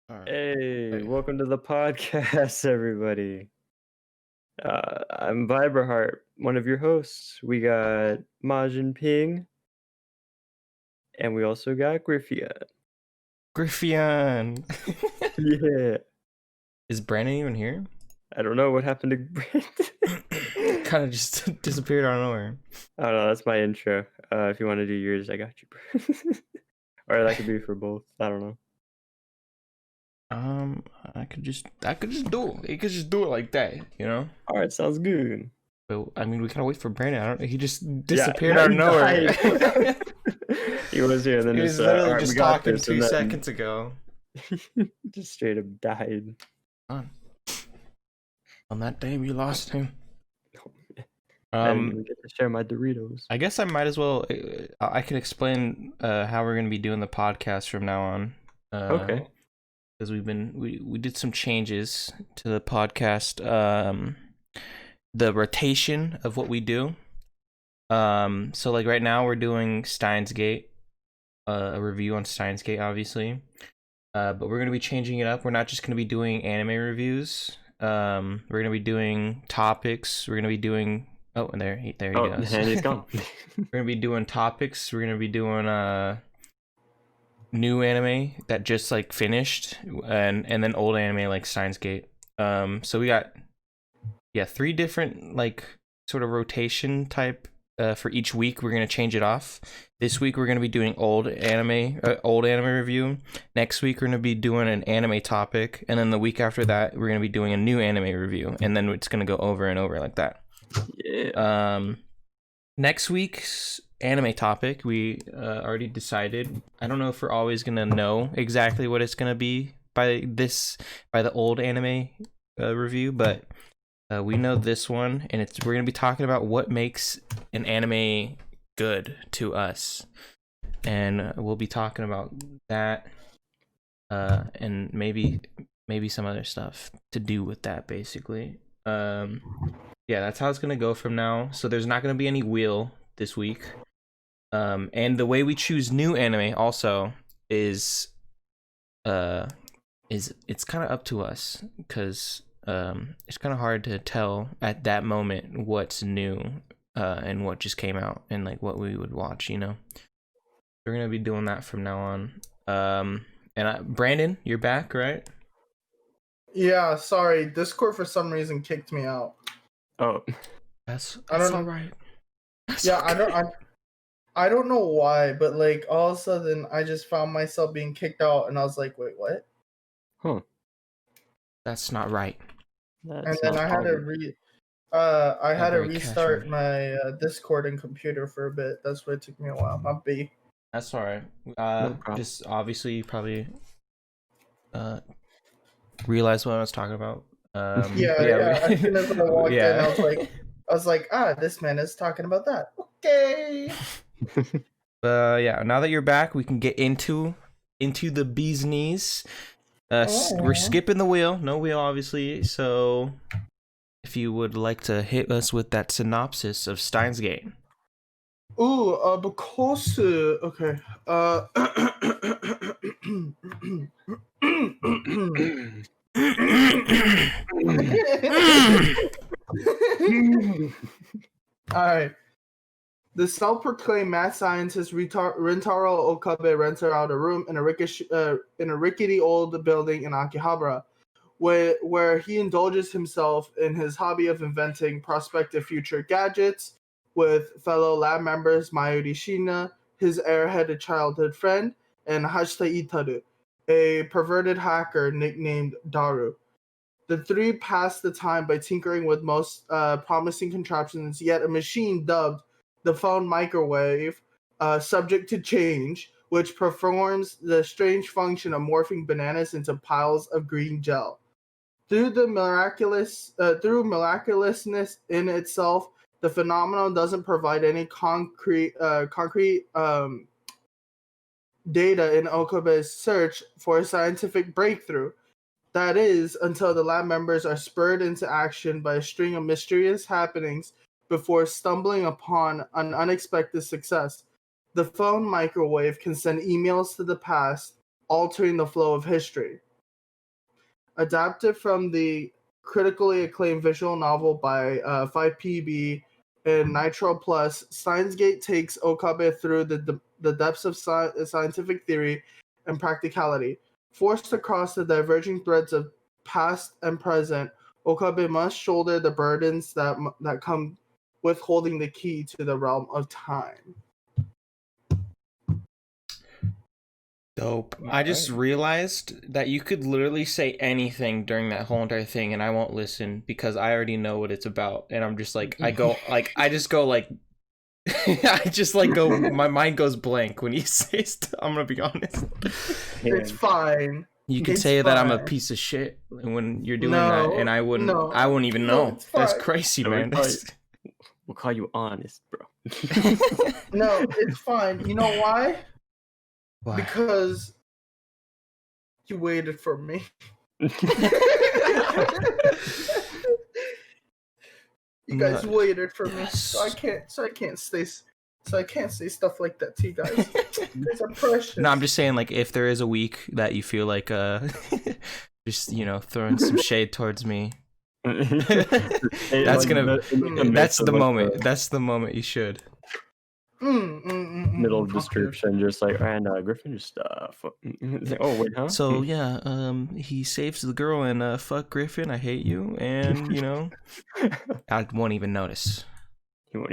All right. Hey, Hey. welcome to the podcast, everybody. I'm Viberheart, one of your hosts. We got MajinPing, and we also got Griffia. Griffion. Yeah, Is Brandon even here? I don't know what happened to Brandon. Kind of just disappeared out of nowhere. I don't know, that's my intro. If you want to do yours, I got you, bro. Or that could be for both. I don't know. I could just do it. He could just do it like that, you know. All right, sounds good. But I mean, we gotta wait for Brandon. I don't. He just Yeah, disappeared out of he nowhere. died. He was here, and then He just was literally all right, we just got talking this, 2 and then seconds ago. just straight up died. On that day, we lost him. I didn't even get to share my Doritos. I guess I might as well. I can explain how we're gonna be doing the podcast from now on. Okay. Because we did some changes to the podcast. The rotation of what we do. So like right now we're doing Steins Gate, a review on Steins Gate, obviously. But we're gonna be changing it up. We're not just gonna be doing anime reviews. We're gonna be doing topics. We're gonna be doing. Oh, and there he goes. And he's gone. We're gonna be doing topics. We're gonna be doing new anime that just like finished, and then old anime like Steins Gate. So we got 3 different like sort of rotation type for each week. We're gonna change it off. This week we're gonna be doing old anime review. Next week we're gonna be doing an anime topic, and then the week after that we're gonna be doing a new anime review, and then it's gonna go over and over like that. Yeah. Next week's anime topic we already decided. I don't know if we're always gonna know exactly what it's gonna be by the old anime review, but we know this one, and we're gonna be talking about what makes an anime good to us, and we'll be talking about that and maybe some other stuff to do with that, basically. Yeah, that's how it's gonna go from now. So there's not gonna be any wheel this week. And the way we choose new anime also is it's kind of up to us, because it's kind of hard to tell at that moment what's new and what just came out and like what we would watch, you know. We're gonna be doing that from now on. Brandon, you're back, right? Yeah, sorry. Discord for some reason kicked me out. Oh, That's I don't know. all right. Yeah, okay. I don't know why, but like all of a sudden I just found myself being kicked out, and I was like, wait, what? huh. That's not right. And then I had to restart my Discord and computer for a bit. That's why it took me a while. My B. That's all right. No problem. Just obviously you probably realized what I was talking about. Yeah. As soon as I walked in, I was like, this man is talking about that. Okay. Yeah, now that you're back, we can get into the bee's knees. We're skipping the wheel, no wheel, obviously. So, if you would like to hit us with that synopsis of Steins Gate. Because okay. Alright. The self-proclaimed mad scientist Rentaro Okabe rents out a room in a rickety old building in Akihabara, where he indulges himself in his hobby of inventing prospective future gadgets with fellow lab members Mayuri Shina, his airheaded childhood friend, and Hashita Itaru, a perverted hacker nicknamed Daru. The 3 pass the time by tinkering with most promising contraptions, yet a machine dubbed the phone microwave, subject to change, which performs the strange function of morphing bananas into piles of green gel. Through miraculousness in itself, the phenomenon doesn't provide any concrete data in Okabe's search for a scientific breakthrough. That is, until the lab members are spurred into action by a string of mysterious happenings before stumbling upon an unexpected success. The phone microwave can send emails to the past, altering the flow of history. Adapted from the critically acclaimed visual novel by 5PB and Nitro Plus, Steins Gate takes Okabe through the depths of scientific theory and practicality. Forced across the diverging threads of past and present, Okabe must shoulder the burdens that come with holding the key to the realm of time. Dope. I just realized that you could literally say anything during that whole entire thing and I won't listen because I already know what it's about. And I'm just like, I just go, my mind goes blank when you say stuff. I'm going to be honest. It's fine. You could say that I'm a piece of shit when you're doing that and I wouldn't even know. That's crazy, man. We'll call you honest, bro. No, it's fine. You know why? Why? Because you waited for me. You guys waited for me, so I can't say stuff like that to you guys. It's a precious. No, I'm just saying, like, if there is a week that you feel like just throwing some shade towards me, that's the moment. That's the moment you should. Middle of description, just like, and Griffin just oh wait, huh? So yeah, he saves the girl and fuck Griffin, I hate you, and I won't even notice. All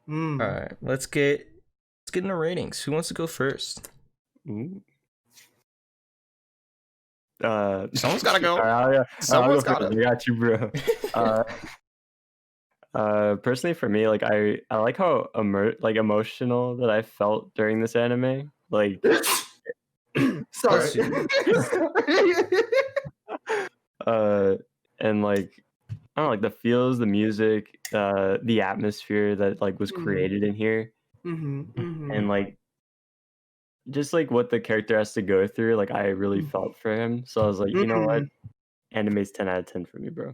right, let's get into ratings. Who wants to go first? Someone's gotta go. Someone's gotta. I got you, bro. Personally for me, like I like how emotional that I felt during this anime. Like, sorry. And like I don't know, like the feels, the music, the atmosphere that like was created in here, and like just like what the character has to go through. Like I really felt for him, so I was like, you know what, anime's 10 out of 10 for me, bro.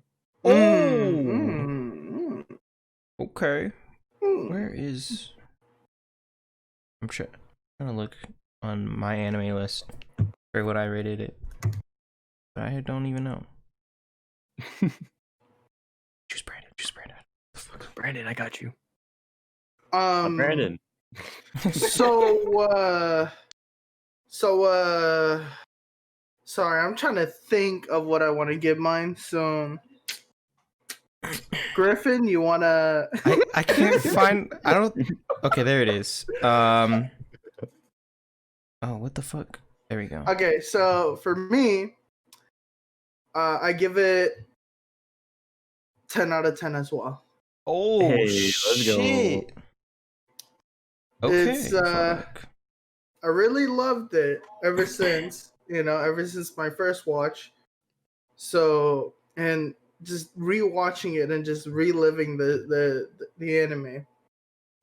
Okay. Where is... I'm trying to look on my anime list for what I rated it. But I don't even know. Choose Brandon. Brandon, I got you. Brandon. Sorry, I'm trying to think of what I want to give mine. So, Griffin, you wanna? I can't find. I don't. Okay, there it is. Oh, what the fuck? There we go. Okay, so for me, I give it 10 out of 10 as well. Oh, hey, let's go. Okay. It's I really loved it ever since my first watch. So, and just rewatching it and just reliving the anime.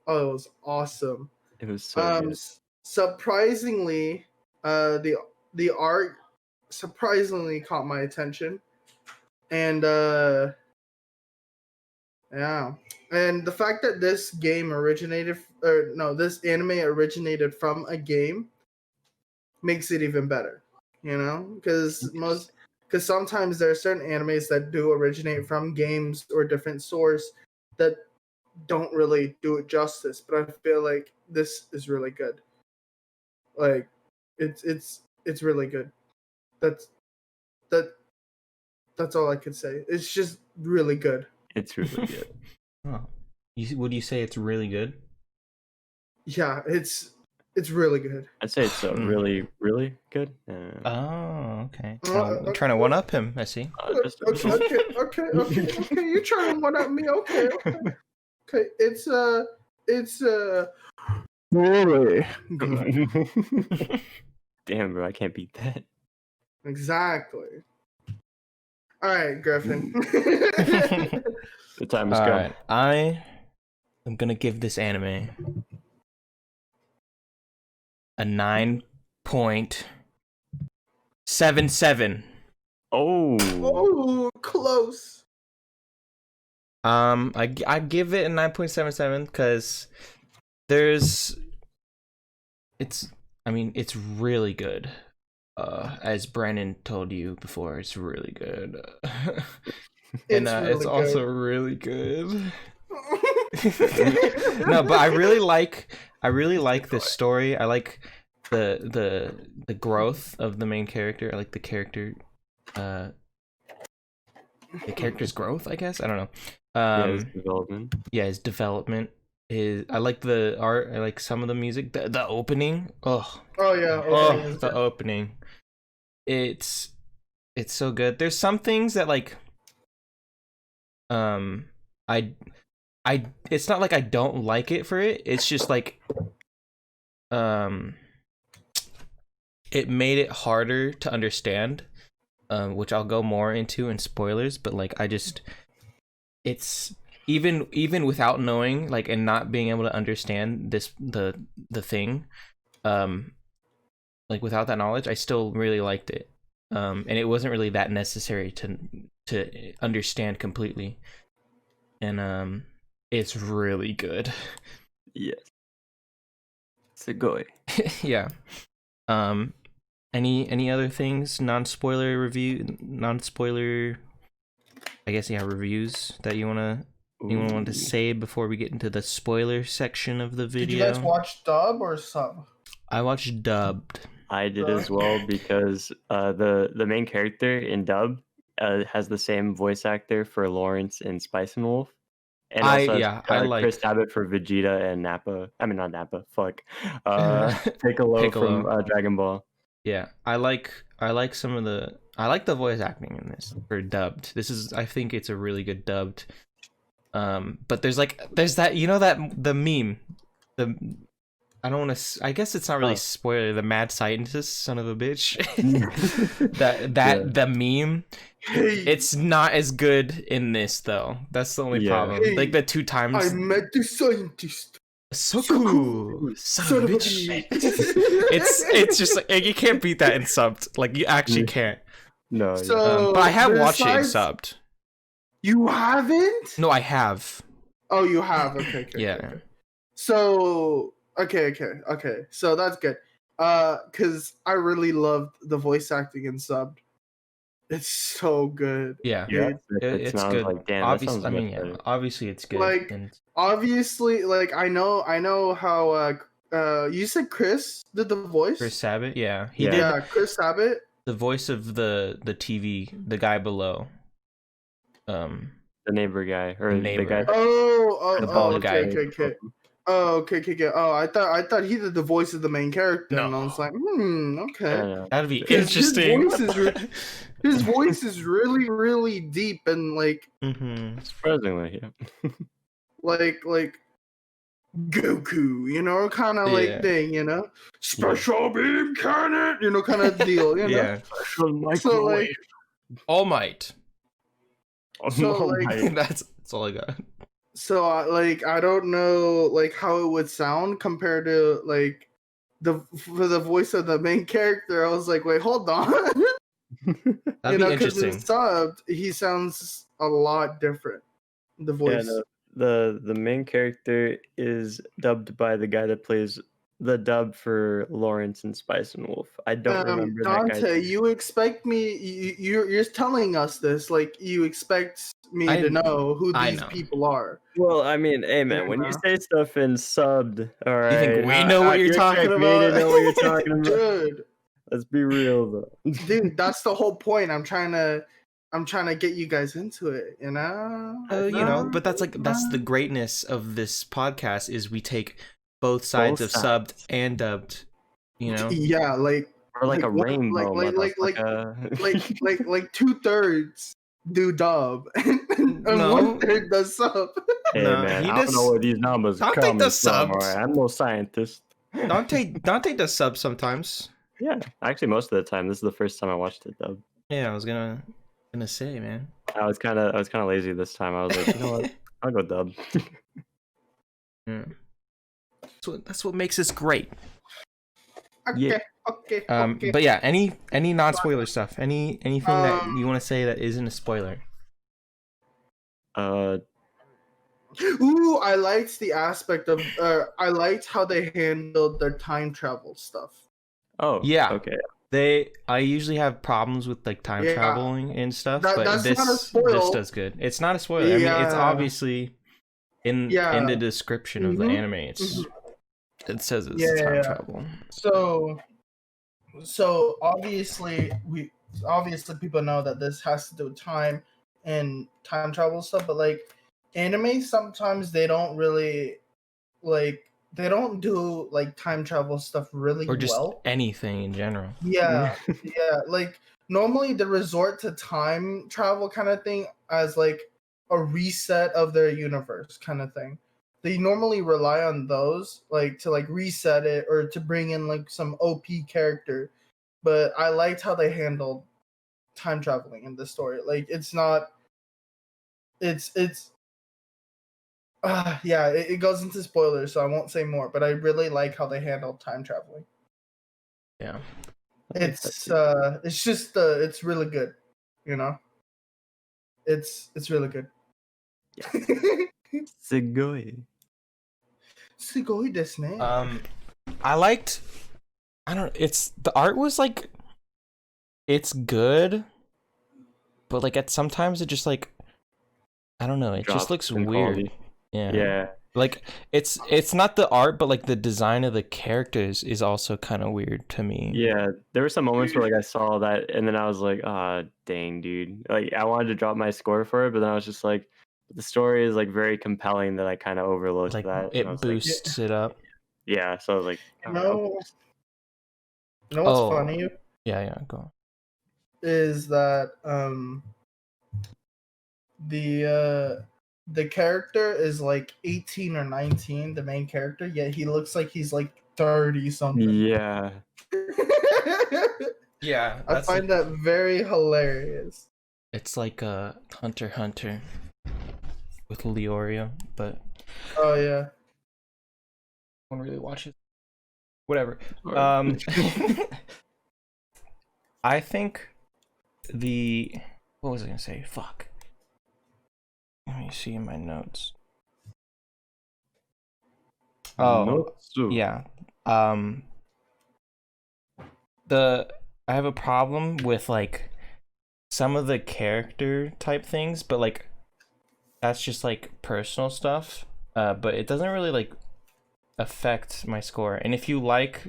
Oh, it was awesome. It was so good. Surprisingly, the art surprisingly caught my attention. And yeah. And the fact that this anime originated from a game makes it even better, because sometimes there are certain animes that do originate from games or different source that don't really do it justice. But I feel like this is really good. Like, it's really good. That's all I could say. It's just really good. It's really good. Oh. Would you say it's really good? Yeah, it's really good. I'd say it's really, really good. Oh, okay. I'm trying to one up him. I see. Okay. You're trying to one up me. Okay. It's really good. Damn, bro, I can't beat that. Exactly. All right, Griffin. The time has come. Right. I am gonna give this anime a 9.77. Oh, close. I give it a 9.77 because it's really good. as Brandon told you before, it's really good. It's It's really also good. really good. No, but I really like the story. I like the growth of the main character. I like uh the character's growth, I guess. I don't know. Yeah, his development. Yeah, his development is. I like the art. I like some of the music. The opening. Oh, Oh yeah. oh, Okay. the opening. It's so good. There's some things that like um I it's not like I don't like it for it. It's just like um it made it harder to understand, which I'll go more into in spoilers, but like it's even without knowing, like, and not being able to understand the thing, um like without that knowledge, I still really liked it. And it wasn't really that necessary to understand completely. And it's really good. Yes. Sugoi. Yeah. Um any other things, non-spoiler, I guess, yeah, reviews that anyone want to say before we get into the spoiler section of the video? Did you guys watch dub or sub? I watched dubbed. I did as well because the main character in dub has the same voice actor for Lawrence in Spice and Wolf, and also I like Chris Abbott for Vegeta and Nappa. I mean, not Nappa. Fuck. Piccolo from Dragon Ball. Yeah, I like some of the the voice acting in this for dubbed. I think it's a really good dubbed. But there's that, that the meme, I don't want to. I guess it's not really spoiler. The mad scientist, son of a bitch. The meme. It's not as good in this though. That's the only problem. Hey, like the 2 times. I met the scientist. So cool, son of a bitch. It's just like you can't beat that in subbed. Like you actually can't. No. So, but I have watched it in subbed. You haven't? No, I have. Oh, you have. Okay. Yeah. Okay. So okay. So that's good. Because I really loved the voice acting in subbed. It's so good. Yeah. It's good. Like, damn, obviously, I mean, yeah. Obviously, it's good. Like, obviously, like I know how. You said Chris did the voice. Chris Sabat, yeah, he did. did. Yeah, Chris Sabat. The voice of the TV, the guy below. The neighbor guy or the guy. Okay. Okay. Oh, I thought he did the voice of the main character, and I was like, okay. That'd be interesting. His voice is really, really deep and like surprisingly, yeah. like Goku, kind of like thing, special beam cannon, kind of deal, Yeah. So like All Might. So like that's all I got. So like I don't know like how it would sound compared to like for the voice of the main character. I was like, wait, hold on. That'd be interesting. Because subbed, he sounds a lot different. The voice. Yeah, the main character is dubbed by the guy that plays the dub for Lawrence and Spice and Wolf. I don't remember Dante, that guy. You expect me? You're telling us this like you expect me to know who these people are. Well, I mean, hey man, when you say stuff in subbed, all right, you think we know what you're talking about? Me to know what you're talking about, dude. Let's be real though, dude. That's the whole point. I'm trying to get you guys into it, but that's the greatness of this podcast is we take both sides of subbed and dubbed, Yeah, like or like a rainbow, like 2/3 do dub and 1/3 does sub. Hey man, I don't know where these numbers come from. Right? I'm no scientist. Dante does sub sometimes. Yeah, actually, most of the time. This is the first time I watched it dub. Yeah, I was gonna say, man. I was kind of lazy this time. I was like, you know what? I'll go dub. Yeah. That's what makes us great. Okay. But yeah, any non-spoiler stuff? Anything that you want to say that isn't a spoiler? Ooh, I liked the aspect of I liked how they handled their time travel stuff. Oh, yeah. Okay. I usually have problems with like time Yeah. traveling and stuff, That's but not a this spoil. does good. It's not a spoiler. I mean, it's Yeah. obviously in Yeah. the description of the Mhm. anime. It says it's Yeah, time yeah. travel. So obviously people know that this has to do with time and time travel stuff, but like anime sometimes they don't really like they don't do like time travel stuff really Or just well. anything in general. Yeah, yeah. Like normally they resort to time travel kind of thing as like a reset of their universe kind of thing. They normally rely on those like to like reset it or to bring in like some OP character. But I liked how they handled time traveling in this story. Like it's not it's yeah, it goes into spoilers, so I won't say more, but I really like how they handled time traveling. Yeah. It's just it's really good, you know. It's really good. Sugoi. Sugoi desu ne. I liked. I don't. It's the art was like. It's good, but like at sometimes it just like. I don't know. It just Drops looks in weird. quality. Yeah. Yeah. Like it's not the art, but like the design of the characters is also kind of weird to me. Yeah, there were some moments where like I saw that and then I was like, ah, dang, dude. Like I wanted to drop my score for it, but then I was just like, the story is like very compelling that I kind of overlooked Like that. And I it was like, boosts it up. yeah. So I was like, You all right, know, you know what's Oh. funny Yeah. Go on. is that the character is like 18 or 19, the main character, yet he looks like he's like 30 something. yeah. Yeah. I find that very hilarious. It's like Hunter x Hunter with Leorio, but Oh yeah. I don't really watch it. Whatever. Or- I think what was I gonna say? Fuck. Let me see in my notes. Oh, Notsu. yeah. I have a problem with like some of the character type things, but like that's just like personal stuff. But it doesn't really like affect my score. And if you like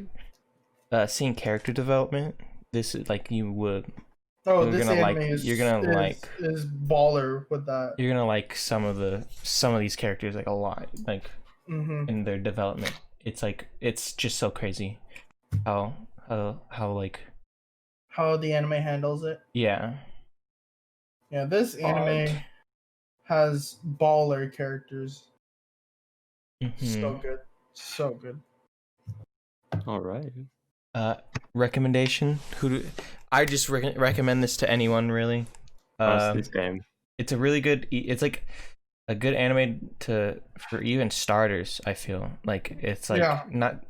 seeing character development, this is like you would. Oh, You're this gonna anime like. is You're gonna like. is baller with that. You're gonna like some of these characters like a lot, like in their development. It's like it's just so crazy how like How the anime handles it. yeah. Yeah, this anime has baller characters. So good. So good. All right. Recommendation? I just recommend this to anyone really. Honestly, same. It's a really good. It's like a good anime for even starters. I feel like it's like not.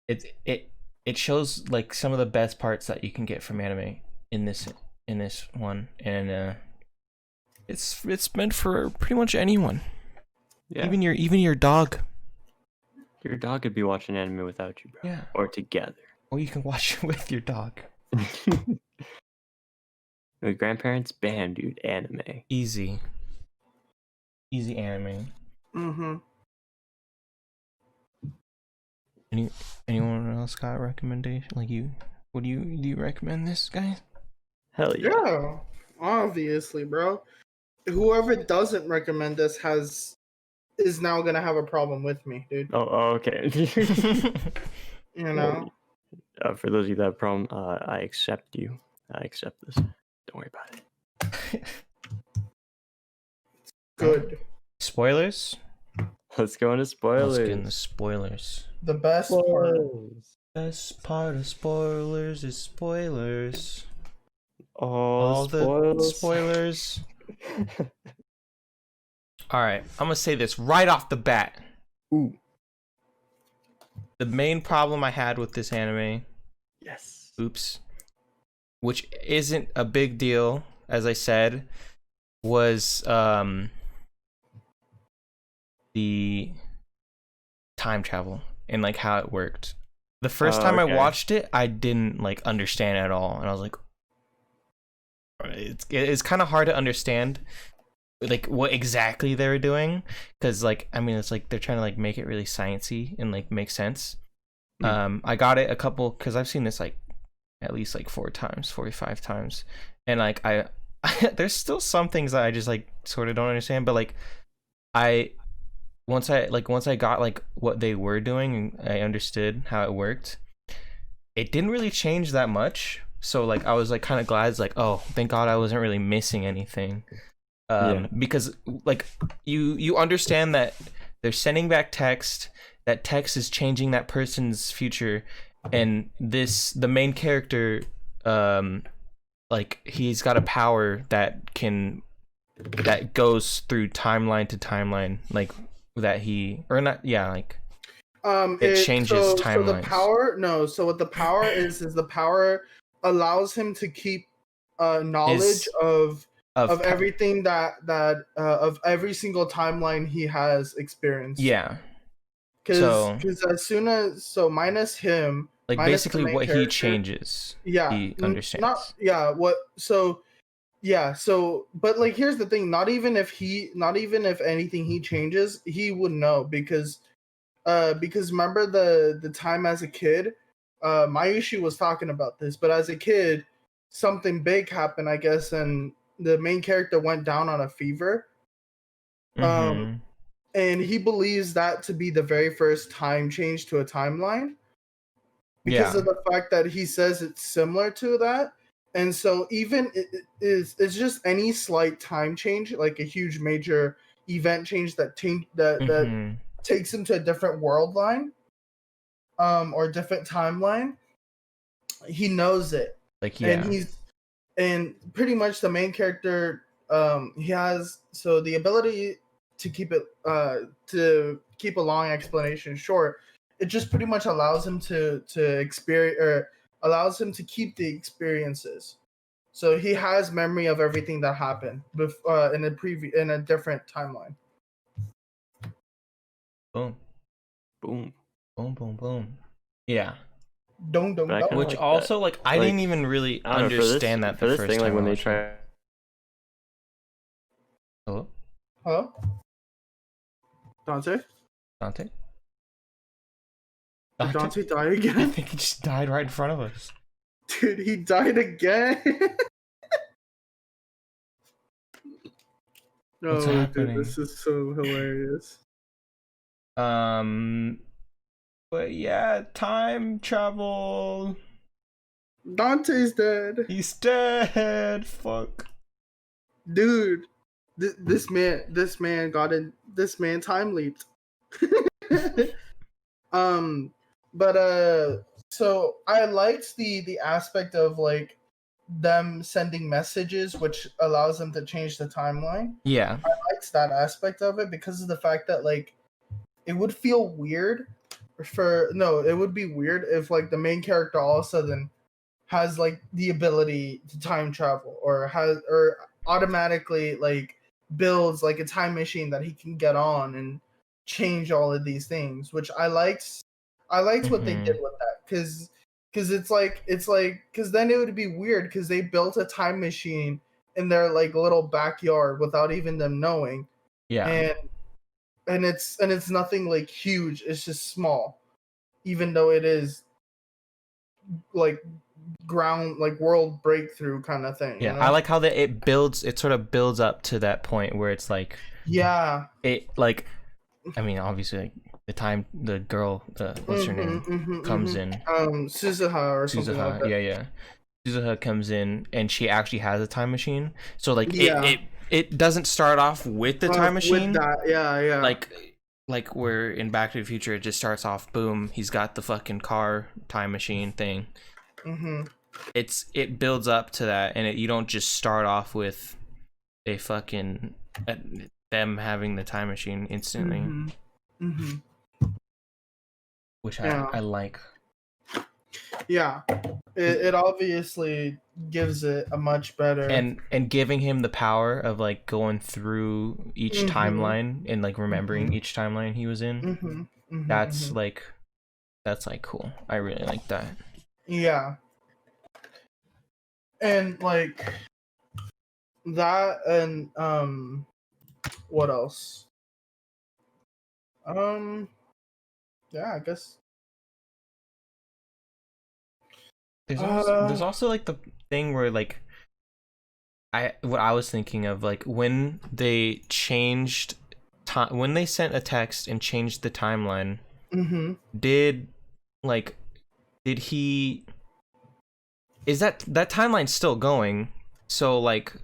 It shows like some of the best parts that you can get from anime in this one, and it's meant for pretty much anyone. Yeah. Even your dog. Your dog could be watching anime without you, bro. Yeah. Or together. Or you can watch it with your dog. With grandparents, bam, dude, anime. Easy anime. Anyone else got a recommendation? Like do you recommend this, guys? Hell yeah. Yeah, obviously, bro. Whoever doesn't recommend this is now gonna have a problem with me, dude. Oh, okay. You know. For those of you that have a problem, I accept you. I accept this. Don't worry about it. Good. Spoilers? Let's go into spoilers. Let's get into spoilers. The best part. Best part of spoilers is spoilers. All the spoilers. Alright, I'm gonna say this right off the bat. Ooh. The main problem I had with this anime, Yes. oops, which isn't a big deal, as I said, was the time travel and like how it worked. the first time I okay. watched it, I didn't like understand at all, and I was like, it's kind of hard to understand like what exactly they were doing, because like I mean it's like they're trying to like make it really sciencey and like make sense. I got it a couple because I've seen this like at least like 4 times, 45 times, and like I there's still some things that I just like sort of don't understand, but like once I got like what they were doing and I understood how it worked, it didn't really change that much. So like I was like kind of glad. It's like, oh, thank God I wasn't really missing anything. Because like you understand that they're sending back text, that text is changing that person's future, and the main character like he's got a power that goes through timeline to timeline, like that he or not like it changes timelines. So the power so what the power is the power allows him to keep knowledge of everything that of every single timeline he has experienced. Yeah. Because as soon as minus him, like minus basically what he changes. Yeah. He understands. But like here's the thing, not even if anything he changes, he would know because remember the time as a kid, Mayushi was talking about this, but as a kid, something big happened, I guess, and the main character went down on a fever. Mm-hmm. And he believes that to be the very first time change to a timeline because of the fact that he says it's similar to that. And so even it's just any slight time change, like a huge major event change that takes him to a different world line, or a different timeline. He knows it. Like, yeah. And pretty much the main character, he has the ability to keep a long explanation short. It just pretty much allows him to experience, or allows him to keep the experiences. So he has memory of everything that happened in a different timeline. Boom. Boom. Boom, boom, boom. Yeah. Which like also, like, I didn't even really understand that for the this first thing, time. like, when they try... Hello? Hello? Dante? Dante? Did Dante die again? I think he just died right in front of us. Dude, he died again? What's happening? Dude, this is so hilarious. But yeah, time travel. Dante's dead. He's dead. Fuck. Dude, this man time leaped. So I liked the aspect of like them sending messages, which allows them to change the timeline. Yeah, I liked that aspect of it because of the fact that like it would feel weird it would be weird if like the main character all of a sudden has like the ability to time travel or automatically like builds like a time machine that he can get on and change all of these things, which I liked what they did with that because then it would be weird because they built a time machine in their like little backyard without even them knowing. Yeah. And it's nothing like huge, it's just small, even though it is like world breakthrough kind of thing. Yeah, you know? I like how it sort of builds up to that point where it's like, yeah, it like, I mean, obviously like the girl, what's her name, comes in, Suzuha or something like that. yeah, Suzuha comes in and she actually has a time machine, so like it doesn't start off with the time machine with that, yeah, like where in Back to the Future it just starts off, boom, he's got the fucking car time machine thing. It builds up to that, and you don't just start off with a fucking them having the time machine instantly. Which I like. Yeah, it obviously gives it a much better, and giving him the power of like going through each timeline and like remembering each timeline he was in. That's like That's like cool. I really like that. Yeah. And like that, and what else? Yeah, I guess. There's also like the thing where like what I was thinking of, like when they changed time, when they sent a text and changed the timeline, did like did he is that timeline still going? So like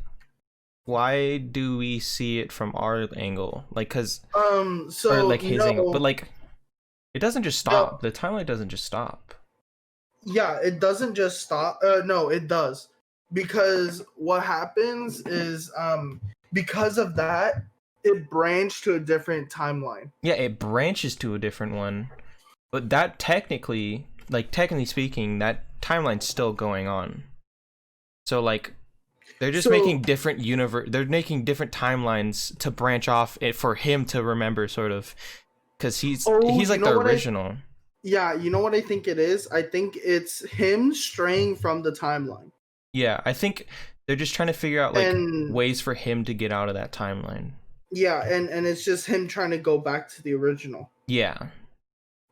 why do we see it from our angle? Like cuz so or like his angle, but no, like it doesn't just stop. The timeline doesn't just stop. yeah, it doesn't just stop. No, it does. Because what happens is because of that, it branched to a different timeline. Yeah, it branches to a different one. But that technically, like technically speaking, that timeline's still going on. So like they're just making different they're making different timelines to branch off it for him to remember, sort of, because he's like the original. Yeah, you know what I think it is? I think it's him straying from the timeline. Yeah, I think they're just trying to figure out like ways for him to get out of that timeline. Yeah, and it's just him trying to go back to the original. Yeah.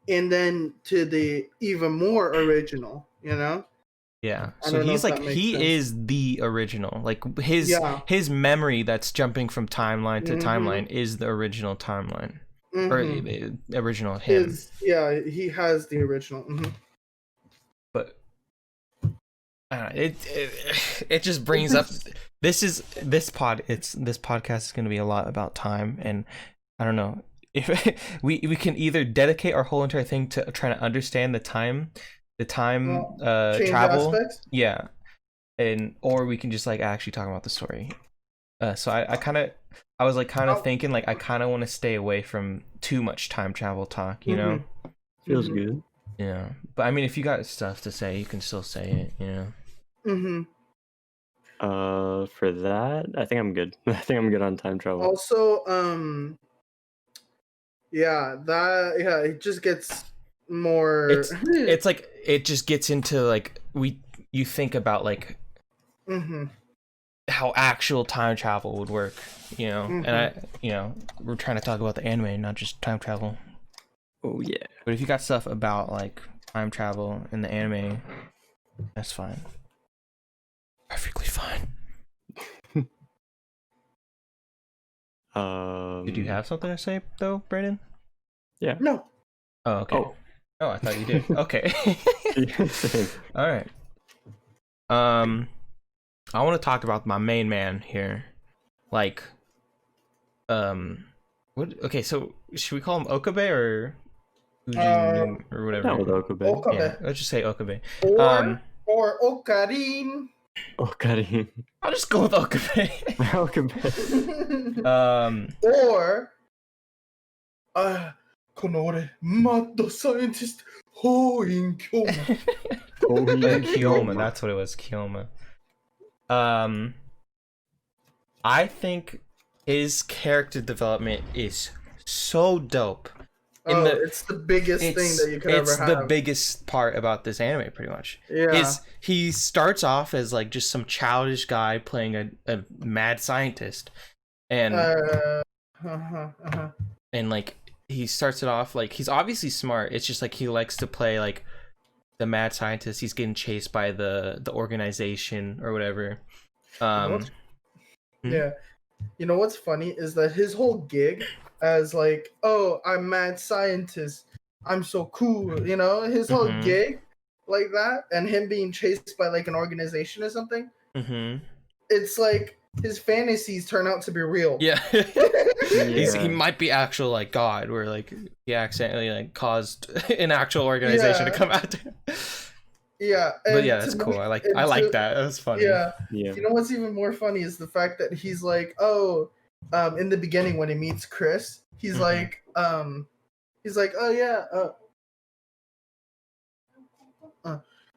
And then to the even more original, you know? Yeah. So he's like he is the original. Like his memory that's jumping from timeline to timeline is the original timeline. Or original him. He has the original. But it just brings up this podcast is going to be a lot about time, and I don't know if we can either dedicate our whole entire thing to trying to understand the time travel aspects. Yeah, and or we can just like actually talk about the story. So I was like kind of thinking like I kind of want to stay away from too much time travel talk, you know. Feels good. Yeah, but I mean, if you got stuff to say, you can still say it, you know. For that, I think I'm good. I think I'm good on time travel. Also, it just gets more. It's like it just gets into like you think about like how actual time travel would work, you know, and we're trying to talk about the anime, not just time travel. Oh yeah. But if you got stuff about like time travel in the anime, that's fine. Perfectly fine. Did you have something to say though, Brandon? Yeah. No. Oh, okay. Oh, I thought you did. Okay. All right. I want to talk about my main man here. Like, what? Okay, so should we call him Okabe or Ujin or whatever? Not with Okabe. Yeah, let's just say Okabe. Or Okarin. Okarin. I'll just go with Okabe. Okabe. Or Konore mad scientist Hoin Kyoma. Kyoma, that's what it was, Kyoma. I think his character development is so dope. It's the biggest thing that you could ever have. It's the biggest part about this anime, pretty much. Yeah. He starts off as like just some childish guy playing a mad scientist, and and like he starts it off like he's obviously smart. It's just like he likes to play like the mad scientist. He's getting chased by the organization or whatever. Yeah. You know what's funny is that his whole gig as like, oh, I'm mad scientist, I'm so cool, you know, his whole gig like that, and him being chased by like an organization or something. It's like his fantasies turn out to be real. Yeah. He might be actual like God, where like he accidentally like caused an actual organization to come out. Yeah, but yeah, that's cool. I like that. That was funny. Yeah. You know what's even more funny is the fact that he's like, oh, in the beginning when he meets Chris, he's like, oh yeah,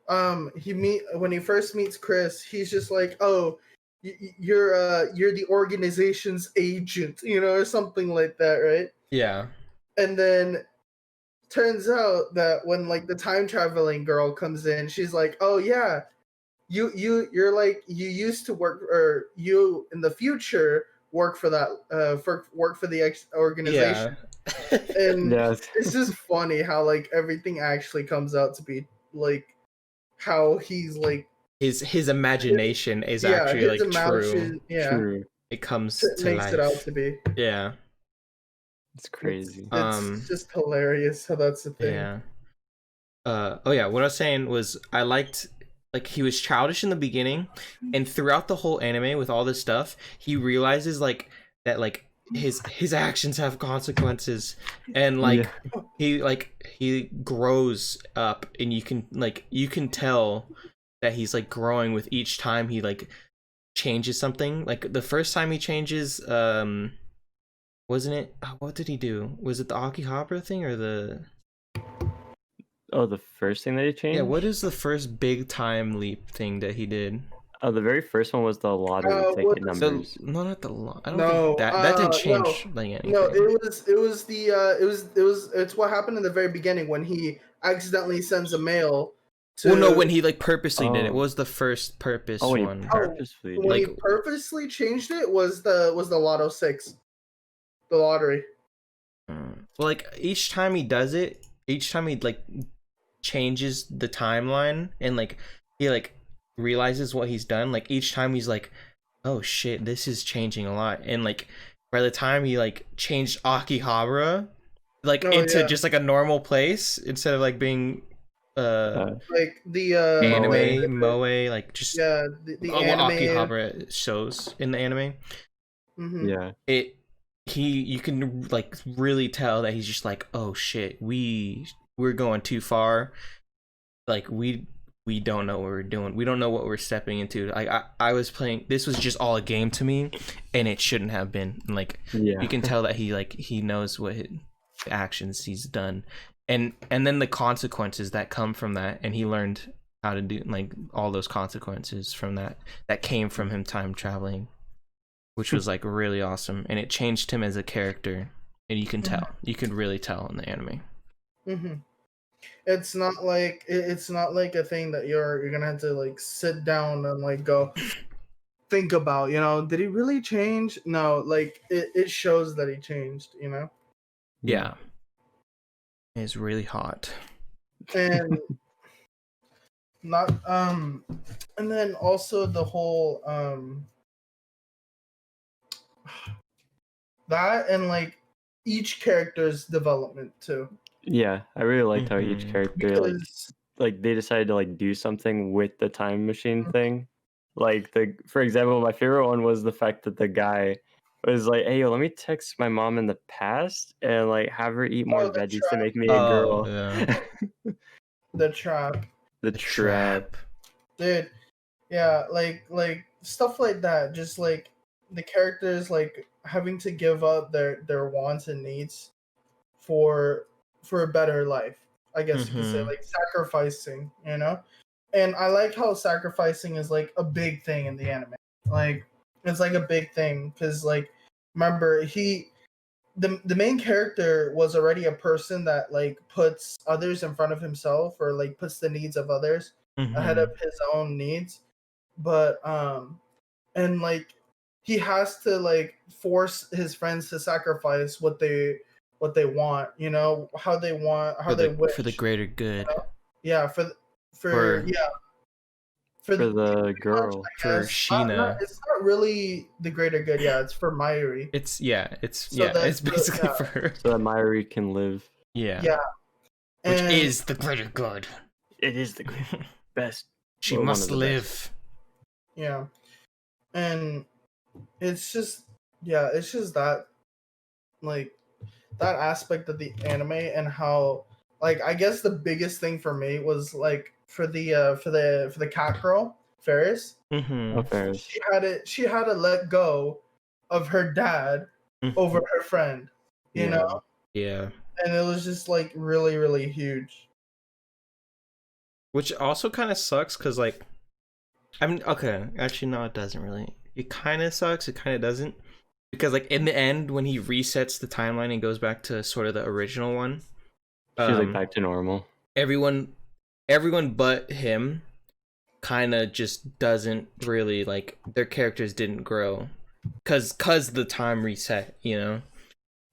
when he first meets Chris, he's just like, oh, you're the organization's agent, you know, or something like that, right? Yeah. And then turns out that when like the time traveling girl comes in, she's like, "Oh yeah, you're like you used to work, or you in the future work for that work for the organization." And Yes. it's just funny how like everything actually comes out to be like how he's like his imagination is yeah, actually his like true. emotion, yeah, True. It comes to makes life. it out to be. Yeah. It's crazy. It's just hilarious how that's the thing. Yeah. Oh yeah, what I was saying was I liked, like, he was childish in the beginning, and throughout the whole anime with all this stuff, he realizes like that like his actions have consequences, and like he grows up, and you can tell that he's like growing with each time he like changes something. Like the first time he changes, wasn't it, what did he do? Was it the Akihabara thing or the Oh, the first thing that he changed? Yeah, what is the first big time leap thing that he did? Oh, the very first one was the lottery ticket numbers. No, not the lot. I don't No, think that didn't change like anything. No, it's what happened in the very beginning when he accidentally sends a mail to. Well, no, when he like purposely did it. Oh. What was the first purpose Oh, when he one? purposefully when like- he purposely changed it was the Lotto 6, the lottery. Well, like each time he does it, each time he like changes the timeline, and like he like realizes what he's done, like each time he's like, oh shit, this is changing a lot. And like by the time he like changed Akihabara like into just like a normal place instead of like being like the anime moe, like just the what anime Akihabara shows in the anime. Mm-hmm. Yeah. You can like really tell that he's just like, oh shit, we're going too far. Like we don't know what we're doing. We don't know what we're stepping into. Like I was playing, this was just all a game to me, and it shouldn't have been. Like you can tell that he knows what actions he's done, and then the consequences that come from that, and he learned how to do like all those consequences from that came from him time traveling, which was like really awesome, and it changed him as a character, and you can tell, you can really tell in the anime. Mm-hmm. It's not like a thing that you're gonna have to like sit down and like go think about, did he really change? No, like it shows that he changed, Yeah, it's really hot. And not and then also the whole that, and like each character's development too. Yeah, I really liked how each character like they decided to like do something with the time machine thing. Like for example, my favorite one was the fact that the guy was like, "Hey, let me text my mom in the past and like have her eat more veggies to make me a girl." Yeah. The trap. The trap. Dude, yeah, like stuff like that. Just like the characters like having to give up their wants and needs for a better life, I guess you could say, like sacrificing, And I like how sacrificing is like a big thing in the anime. Like it's like a big thing because like remember the main character was already a person that like puts others in front of himself, or like puts the needs of others ahead of his own needs, but and like he has to like force his friends to sacrifice what they want, how they wish for the greater good. Yeah, for the girl, for Sheena. It's not really the greater good. Yeah, it's for Mayuri. It's basically for her, so that Mayuri can live. Yeah, which is the greater good. It is the best. She must live. Yeah, and it's just that like that aspect of the anime, and how like I guess the biggest thing for me was like for the cat girl Ferris. Oh, Ferris. She had to let go of her dad over her friend, you know. Yeah. And it was just like really, really huge. Which also kind of sucks because like, I mean, okay, actually no, it doesn't really. It kind of sucks. It kind of doesn't, because like in the end when he resets the timeline and goes back to sort of the original one, She's like back to normal. Everyone but him kind of just doesn't really like, their characters didn't grow cuz the time reset, you know.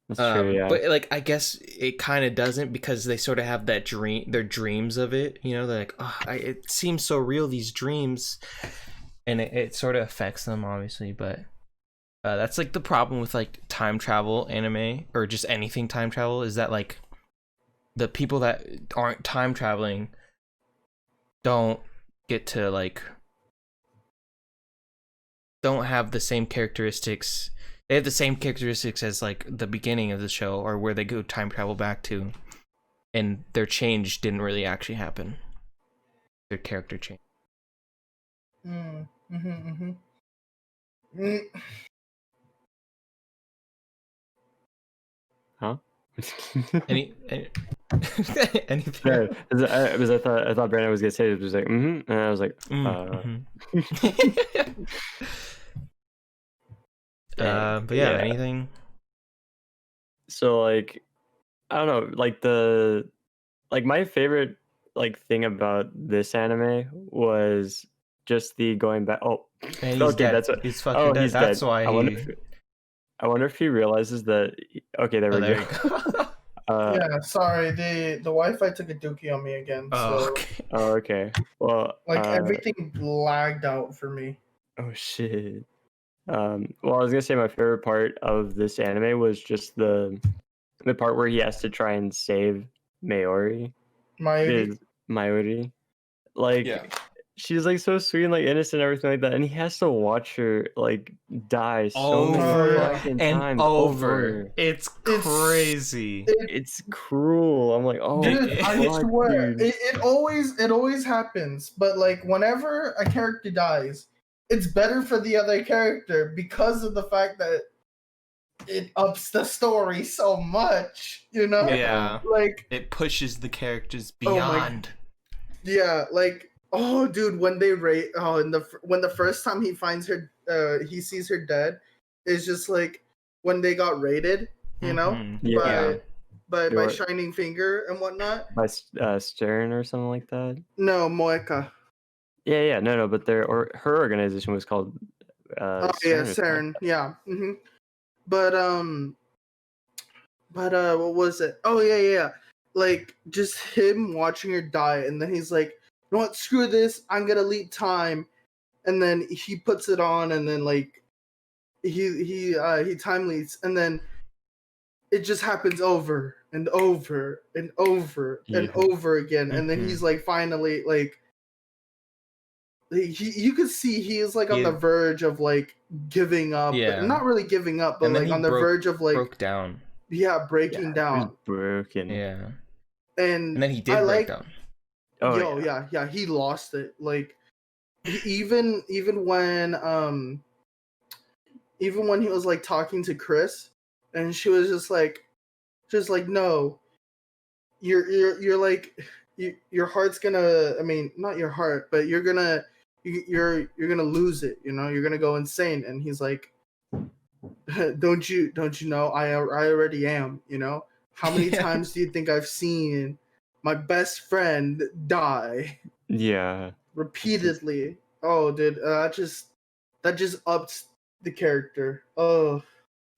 That's true, yeah. But like, I guess it kind of doesn't, because they sort of have that their dreams of it, you know. They're like, oh, it seems so real, these dreams, and it sort of affects them, obviously. But that's like the problem with like time travel anime, or just anything time travel, is that like the people that aren't time traveling don't get to like, don't have the same characteristics. They have the same characteristics as like the beginning of the show, or where they go time travel back to, and their change didn't really actually happen. Their character change. Huh? Anything? Because I thought Brandon was gonna say it, was like, and I was like, but yeah, anything. So like, I don't know, like my favorite like thing about this anime was just the going back. Oh, and he's dead. That's what, he's fucking dead. That's dead. why I wonder if he realizes that. Okay, there we go. Yeah, sorry, the Wi-Fi took a dookie on me again. So okay. Well, like everything lagged out for me. Oh shit. Well, I was gonna say my favorite part of this anime was just the part where he has to try and save Mayuri. Mayuri. Like, she's like so sweet and like innocent and everything like that, and he has to watch her like die so many fucking times over. It's crazy. It's cruel. I'm like, oh, dude, I swear, it always happens. But like, whenever a character dies, it's better for the other character because of the fact that it ups the story so much, you know? Yeah. Like, it pushes the characters beyond. Yeah, like, oh, dude, when they when the first time he finds her, he sees her dead, it's just like when they got raided, you know, by Shining Finger and whatnot. By Stern or something like that. No, Moeka. Yeah, no, but her organization was called. Stern. Yeah. But what was it? Oh yeah. Like, just him watching her die, and then he's like, you know what, screw this, I'm gonna leap time, and then he puts it on, and then like he time leaps, and then it just happens over and over and over and over again, and then he's like, finally, like, you could see he is like on the verge of like giving up, but not really giving up, but like on the verge of like broke down. Yeah, breaking down. Broken. Yeah. And then he did break down. Oh yeah, he lost it. Like, even when he was like talking to Chris, and she was just like no, you're like, your heart's gonna, I mean, not your heart, but you're gonna lose it, you know, you're gonna go insane. And he's like, don't you know I already am, you know? How many times do you think I've seen my best friend die? Yeah. Repeatedly. Oh, dude, that just ups the character. Oh.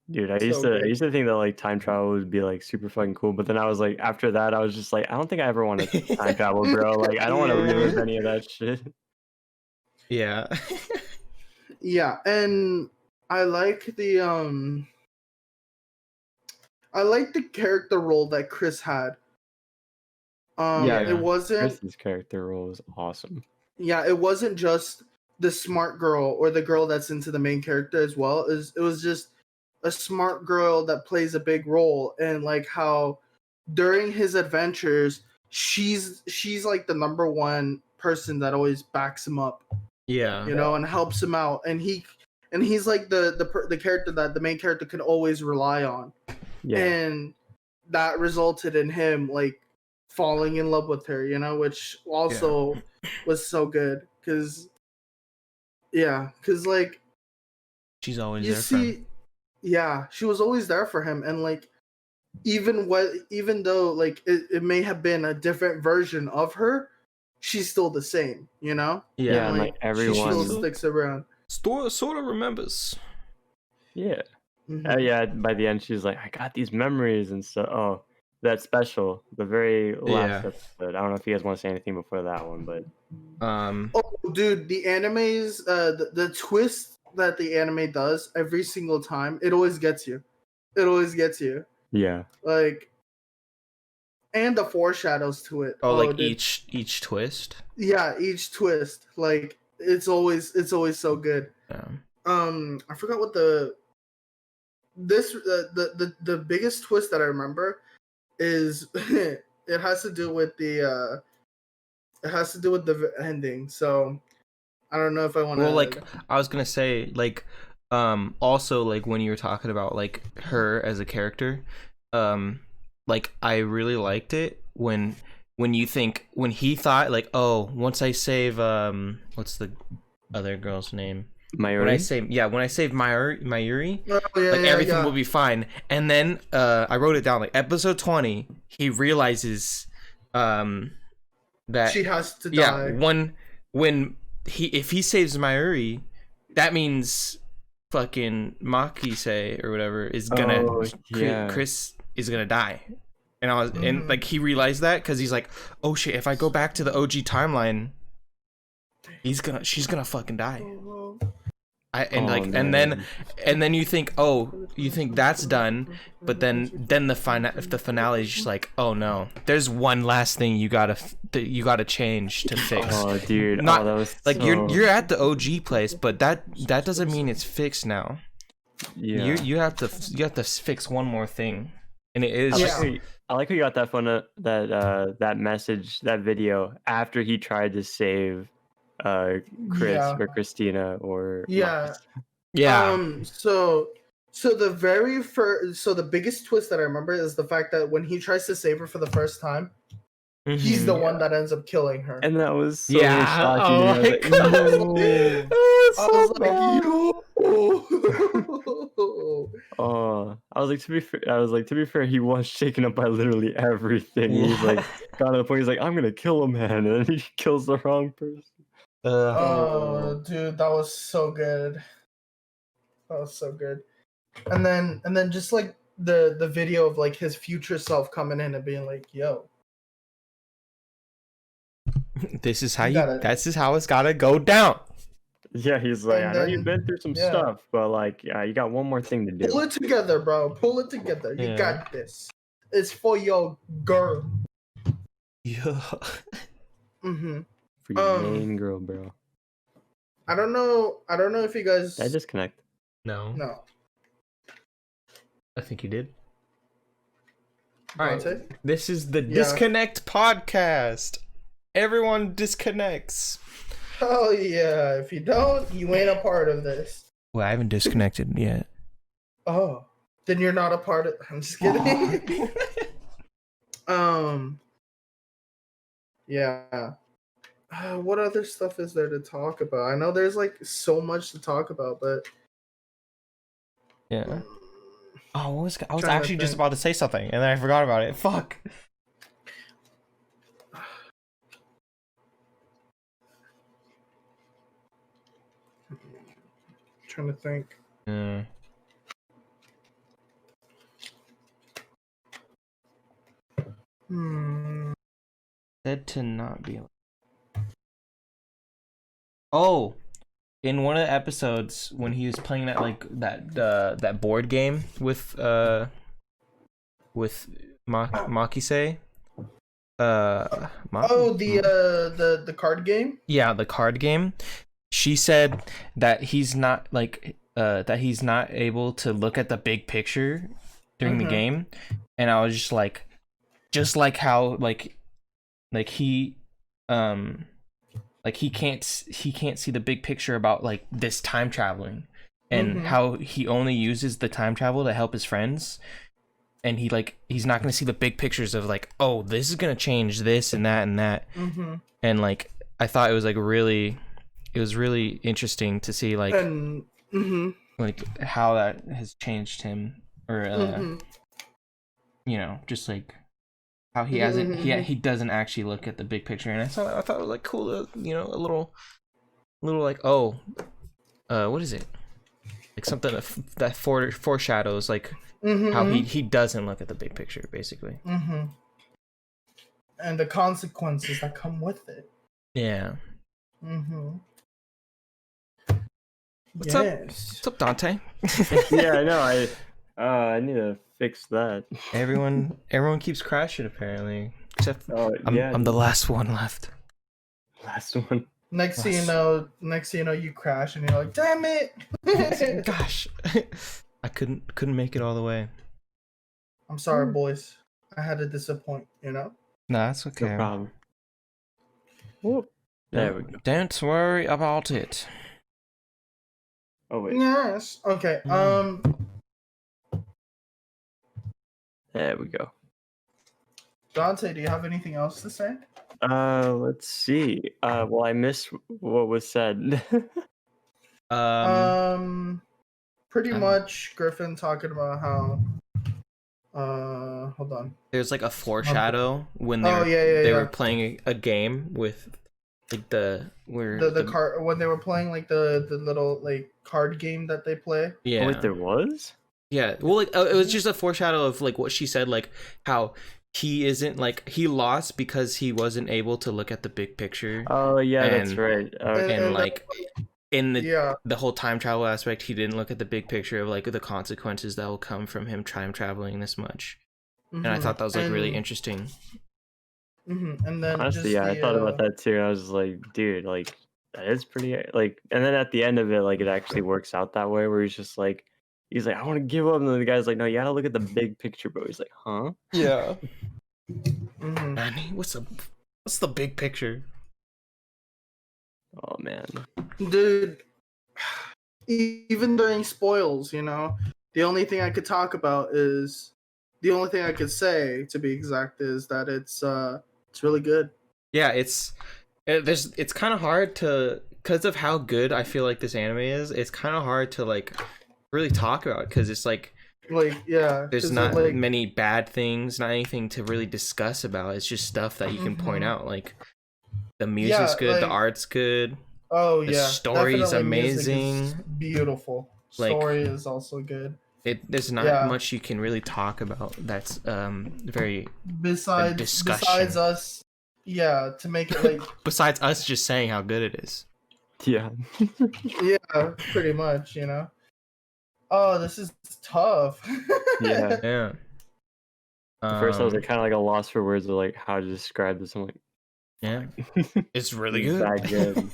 Dude, I used to think that like time travel would be like super fucking cool, but then I was like, after that, I was just like, I don't think I ever want to time travel, bro. Like, I don't want to relive any of that shit. Yeah. Yeah, and I like the character role that Chris had. It wasn't, Chris's character role was awesome. Yeah, it wasn't just the smart girl or the girl that's into the main character as well. It was just a smart girl that plays a big role, and like how during his adventures, she's like the number one person that always backs him up. Yeah. You know, and helps him out, and he's like the character that the main character can always rely on. Yeah. And that resulted in him like falling in love with her, you know, which also was so good because like she's always there for him. Yeah, she was always there for him, and like even though like it may have been a different version of her, she's still the same, you know? Yeah, and like She everyone. still sticks around. Sort of remembers. Yeah. Mhm. Yeah, by the end, she's like, I got these memories and stuff. Oh, that's special. The very last Yeah. episode. I don't know if you guys want to say anything before that one, but Oh, dude, the animes, the twist that the anime does every single time, it always gets you. It always gets you. yeah. Like, and the foreshadows to it. Oh, like dude. each twist. Yeah, each twist, like it's always so good. Yeah. I forgot what the biggest twist that I remember is it has to do with the ending. So I don't know if I want to. Well, like I was gonna say, like, also like when you were talking about like her as a character, like I really liked it when he thought like, oh, once I save what's the other girl's name? Mayuri? When I save Mayuri, Oh, yeah, like yeah, everything yeah. will be fine. And then I wrote it down, like episode 20, he realizes that She has to yeah, die. when if he saves Mayuri, that means fucking Makise or whatever is gonna Oh, yeah. Chris is gonna die. And I was and Mhm. like he realized that because he's like, oh shit, if I go back to the OG timeline, she's gonna fucking die. And then you think that's done, but then the finale is just like, oh no, there's one last thing you gotta change to fix. Oh, dude. Not that was like so... you're at the OG place, but that doesn't mean it's fixed now. Yeah. You have to fix one more thing, and it is I like how you got that message, that video after he tried to save Chris Yeah. or Christina or Yeah. Marcus. So the biggest twist that I remember is the fact that when he tries to save her for the first time, he's the one that ends up killing her. And that was so Yeah. shocking. Oh I was my like, God. no. I was like, yo. Oh, to be fair, he was shaken up by literally everything. He's like, got to the point. He's like, I'm gonna kill a man, and then he kills the wrong person. Oh, dude, that was so good. That was so good. And then just like the video of like his future self coming in and being like, yo, this is how You gotta- this is how it's gotta go down. Yeah, he's like, And I know then- you've been through some yeah. stuff, but like, you got one more thing to do. pull it together, bro. Pull it together. You Yeah. got this. It's for your girl. Yeah. Mm-hmm. For your Um, main girl, bro. I don't know if you guys Did I disconnect? No, no. I think you did. All right. Dante? This is the Yeah. Disconnect podcast. Everyone disconnects. Oh yeah. If you don't, you ain't a part of this. Well, I haven't disconnected yet. Oh. Then you're not a part of I'm just kidding. Yeah. What other stuff is there to talk about? I know there's like so much to talk about, but Yeah. Oh, I was Trying to actually just think. about to say something, and then I forgot about it. Fuck. trying to think. Yeah. Said to not be. Oh, in one of the episodes when he was playing that that board game with Makise. The card game? Yeah, the card game. She said that he's not able to look at the big picture during the game, and I was just like how like he can't see the big picture about like this time traveling and how he only uses the time travel to help his friends, and he's not gonna see the big pictures of like, oh, this is gonna change this and that and like I thought it was really interesting to see like like how that has changed him or you know, just like how he hasn't he doesn't actually look at the big picture, and I thought it was like cool, you know, a little like, oh, what is it? Like something that foreshadows like how he doesn't look at the big picture, basically. And the consequences that come with it. Yeah. What's up, Dante? Yeah, I know. I need to fix that. Everyone keeps crashing apparently, except yeah, I'm the last one left. Last one. Next thing you know, you crash and you're like, damn it! Gosh, I couldn't make it all the way. I'm sorry, boys. I had to disappoint. You know. Nah, that's okay. No problem. Whoop. There we go. Don't worry about it. Oh wait. Yes. Okay. There we go. Dante, do you have anything else to say? Let's see. Well, I missed what was said. Pretty much Griffin talking about how. Hold on. There's like a foreshadow when they were playing a game with like the card when they were playing like the little like card game that they play. Yeah. Oh, wait, there was? Yeah. Well, like it was just a foreshadow of like what she said, like how he isn't like he lost because he wasn't able to look at the big picture. Oh yeah, that's right. And like in the whole time travel aspect, he didn't look at the big picture of like the consequences that will come from him time traveling this much. And I thought that was like really interesting. And then honestly, I thought about that too. I was like, dude, like that is pretty like. And then at the end of it, like it actually works out that way, where he's like, I want to give up, and then the guy's like, no, you gotta look at the big picture, bro. He's like, huh? Yeah. Manny, what's the big picture? Oh man, dude. Even during spoils, you know, the only thing I could talk about is the only thing I could say, to be exact, is that it's really good. Yeah, it's kind of hard to, because of how good I feel like this anime is. It's kind of hard to like really talk about because it's like there's not like many bad things, not anything to really discuss about. It's just stuff that you can point out, like the music's good, like, the art's good. Oh the story's amazing, beautiful. Like, story is also good. There's not much you can really talk about that's very besides us to make it like besides us just saying how good it is. Yeah. Yeah, pretty much, you know. Oh, this is tough. Yeah. At first I was like kind of like a loss for words of like how to describe this. I'm like, yeah, it's really good. That good.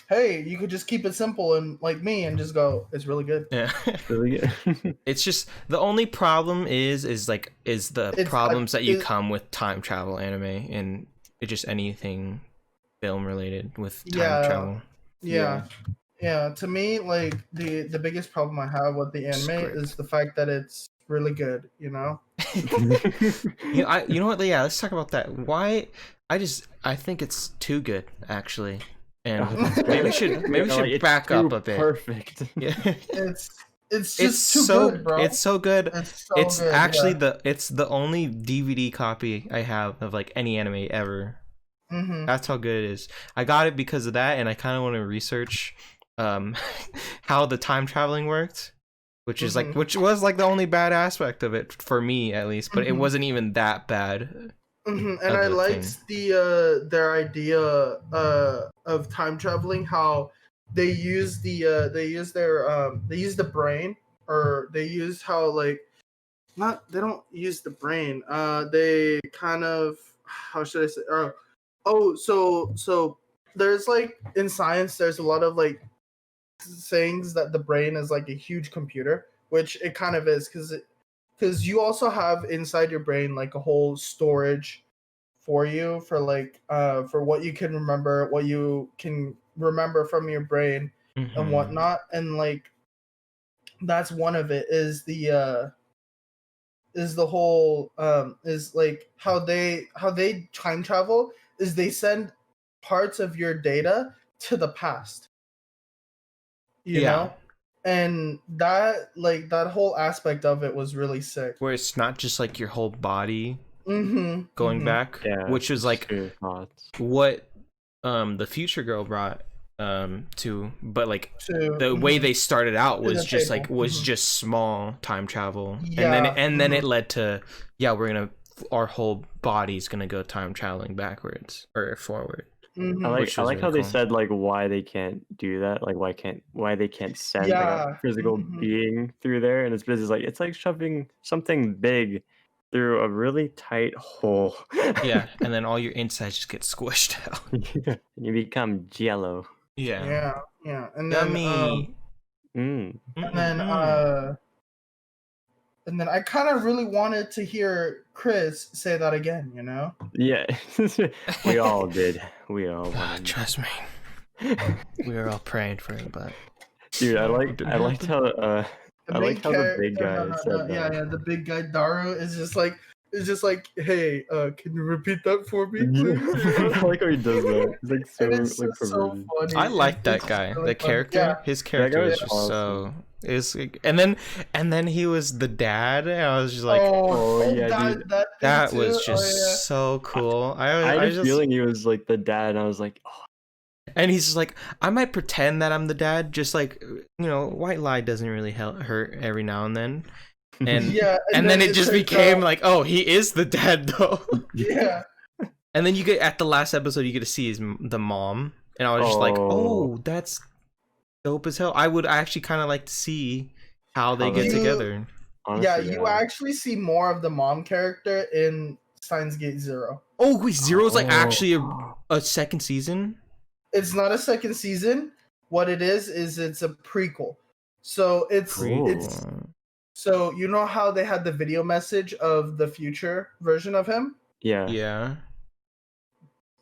Hey, you could just keep it simple and like me and just go, it's really good. Yeah. Really good. It's just the only problem is the problems that you come with time travel anime and it just anything film related with time travel. Yeah, to me, like the biggest problem I have with the anime is the fact that it's really good, you know? you know what? Yeah, let's talk about that. Why? I think it's too good, actually. And maybe we should back up a bit. Perfect. Yeah. It's just too good, bro. It's so good. It's good, actually the only DVD copy I have of like any anime ever. That's how good it is. I got it because of that, and I kind of want to research how the time traveling worked, which is which was like the only bad aspect of it for me at least, but it wasn't even that bad. And I liked their idea of time traveling, how they use the brain, or they use how like they don't use the brain. They kind of, how should I say? So there's like in science, there's a lot of like sayings that the brain is like a huge computer, which it kind of is, because you also have inside your brain like a whole storage for you for like for what you can remember, what you can remember from your brain and whatnot, and like that's one of it is the whole is like how they time travel is they send parts of your data to the past, you know, and that whole aspect of it was really sick. Where it's not just like your whole body Mm-hmm. going back, Yeah, which is like true thoughts. what the future girl brought to, but like To, the way they started out To was the just table. like was Mhm. just small time travel, Yeah, and then it led to our whole body's gonna go time traveling backwards or forward. Mhm. I Which like was how really they cool. said like why they can't do that, like why they can't send like a Yeah. physical Mhm. being through there, and it's basically like it's like shoving something big through a really tight hole. Yeah, and then all your insides just get squished out. And you become jello. Yeah. Yeah. And then Yummy. Mm. and then I kind of really wanted to hear Chris say that again, you know? Yeah, we all did. We all wanted. Trust me. We were all praying for it, but Dude, I liked how The I liked how the big guy said yeah, that. the big guy Daru is just like, hey, can you repeat that for me, Yeah. please? I like how he does that. He's like so And it's like just so perverted. funny. I like that It's guy. really The fun. character, Yeah. his character guy is was just awesome. so is, and then he was the dad, and I was just like, Oh, yeah, dude. that thing was too. just so cool. I had a feeling he was like the dad, and I was like, oh. And he's just like, I might pretend that I'm the dad, just like, white lie doesn't really hurt every now and then. And Yeah, and then it just turns became out- like, oh, he is the dad though. yeah. And then you get at the last episode, you get to see the mom, and I was just like, oh, that's dope as hell. I actually kind of like to see how they get together. Honestly, You actually see more of the mom character in Steins Gate Zero. Oh, wait, Zero's like actually a second season? It's not a second season. What it is it's a prequel. So it's so you know how they had the video message of the future version of him? Yeah. Yeah.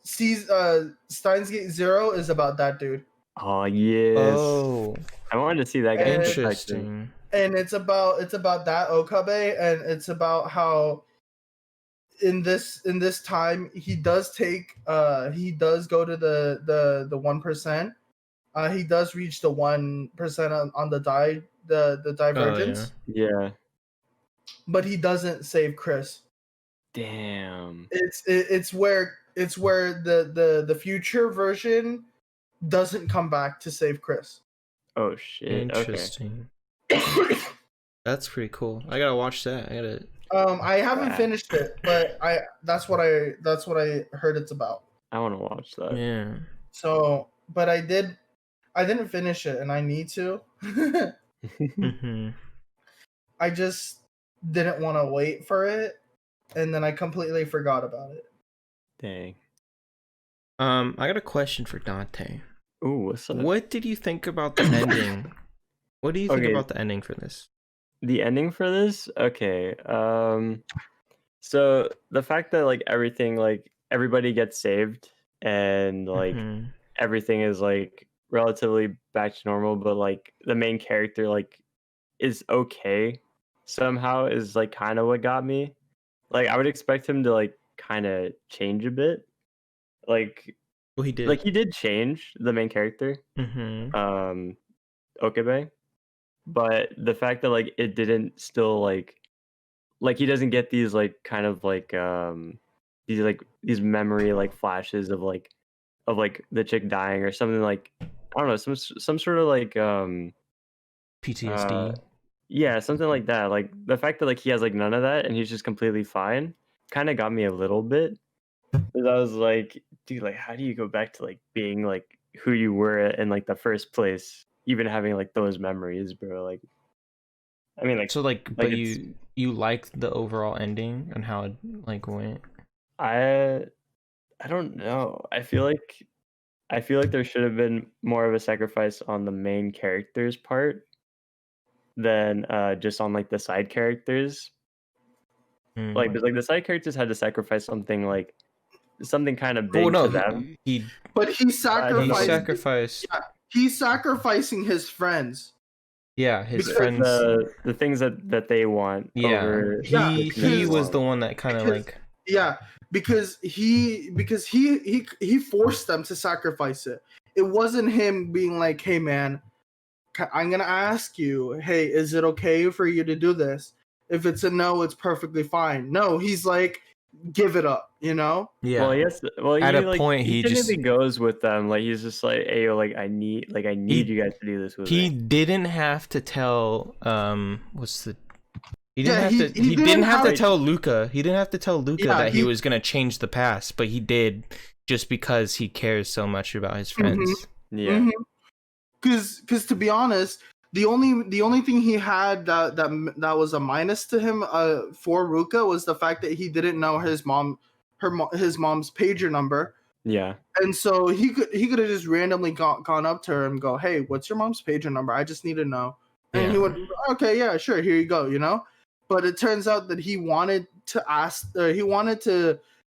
Steins Gate Zero is about that dude. Oh yes. Oh, I wanted to see that guy. interesting. And it's about that Okabe, and it's about how in this time he does go to the 1%. He does reach the 1% on the divergence. Yeah. But he doesn't save Chris. Damn. It's where the future version doesn't come back to save Chris. Oh shit. Interesting. That's pretty cool. I gotta watch that. I haven't finished it, but that's what I heard it's about. I want to watch that. Yeah. So, but I didn't finish it, and I need to. Mm-hmm. I just didn't want to wait for it, and then I completely forgot about it. Dang. I got a question for Dante. Ooh, what's up? What did you think about the ending? What do you think about the ending for this? The ending for this? Okay. So the fact that like everything, like everybody gets saved and like everything is like relatively back to normal, but like the main character like is okay somehow is like kind of what got me. Like I would expect him to like kind of change a bit. Like Well, he did. Like he did change the main character. Okabe. But the fact that like it didn't still like he doesn't get these like kind of like these memory like flashes of like the chick dying or something, like I don't know, some sort of like PTSD. Yeah, something like that. Like the fact that like he has like none of that and he's just completely fine kind of got me a little bit. Because I was like, dude, like how do you go back to like being like who you were in like the first place, even having like those memories, bro? Like I mean, like so but you liked the overall ending and how it like went? I don't know. I feel like there should have been more of a sacrifice on the main character's part than just on like the side characters. Like, because like the side characters had to sacrifice something kind of big to them. But he sacrificed. Yeah, he's sacrificing his friends. Yeah, his friends. The things that they want. Yeah, he was the one that kind of like. Yeah, because he forced them to sacrifice it. It wasn't him being like, "Hey, man, I'm gonna ask you, hey, is it okay for you to do this? If it's a no, it's perfectly fine. No, he's like, give it up, you know? Yeah. Well, yes. Well, At he a like point, he he just typically goes with them. Like he's just like, hey, yo, like I need you guys to do this with he me. didn't have to tell what's the he didn't Yeah, have he to he didn't didn't have to have- tell Luca. He didn't have to tell Luca Yeah, that he he- was gonna change the past, but he did just because he cares so much about his friends. Yeah. Because to be honest, the only thing he had that was a minus to him for Ruka was the fact that he didn't know his mom's pager number. Yeah. And so he could have just randomly gone up to her and go, hey, what's your mom's pager number? I just need to know. And he would, okay, yeah, sure, here you go, you know? But it turns out that he wanted to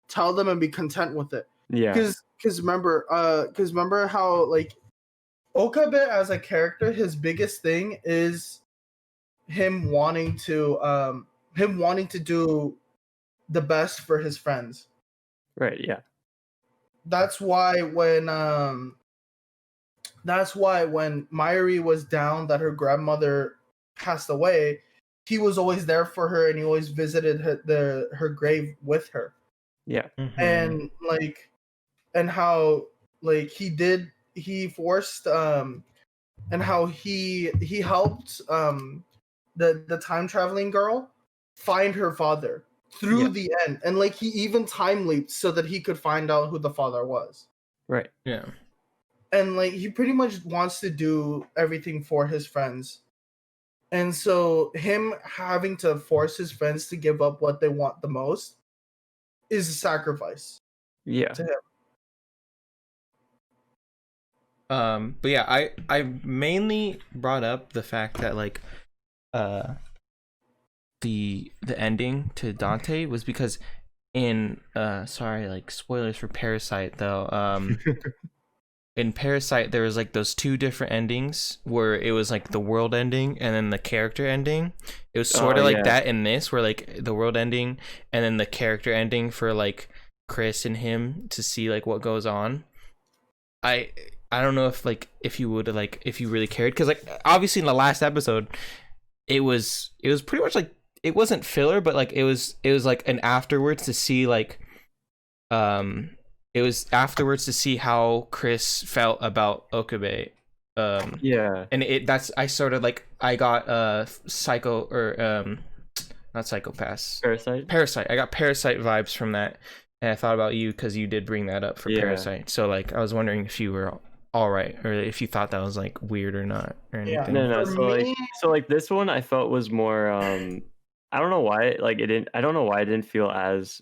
tell them and be content with it. Yeah. Because remember how like Okabe as a character, his biggest thing is him wanting to do the best for his friends. Right. Yeah. That's why when Mayuri was down that her grandmother passed away, he was always there for her and he always visited her grave with her. Yeah. And like and how like he forced and how he helped the time traveling girl find her father through the end, and like he even time leaped so that he could find out who the father was. Right. Yeah. And like he pretty much wants to do everything for his friends. And so him having to force his friends to give up what they want the most is a sacrifice. Yeah. To him. But yeah, I mainly brought up the fact that like the ending to Dante was because in sorry, like spoilers for Parasite though, in Parasite there was like those two different endings where it was like the world ending and then the character ending. It was sort of like that in this, where like the world ending and then the character ending for like Chris and him to see like what goes on. I don't know if you would like if you really cared, because like obviously in the last episode it was pretty much like it wasn't filler, but like it was like an afterwards to see like it was afterwards to see how Chris felt about Okabe. Yeah. And that's I sort of like I got psycho or not Psychopaths. Parasite. I got Parasite vibes from that, and I thought about you because you did bring that up for Parasite. So like I was wondering if you were all right, or if you thought that was like weird or not or anything. No. So like this one I felt was more I don't know why like it didn't. I don't know why it didn't feel as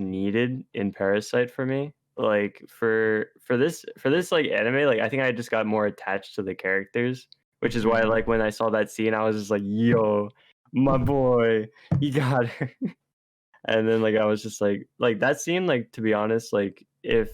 needed in Parasite for me. Like for this like anime, like I think I just got more attached to the characters, which is why like when I saw that scene I was just like, yo, my boy, he got her. And then like I was just like that scene, like to be honest, like if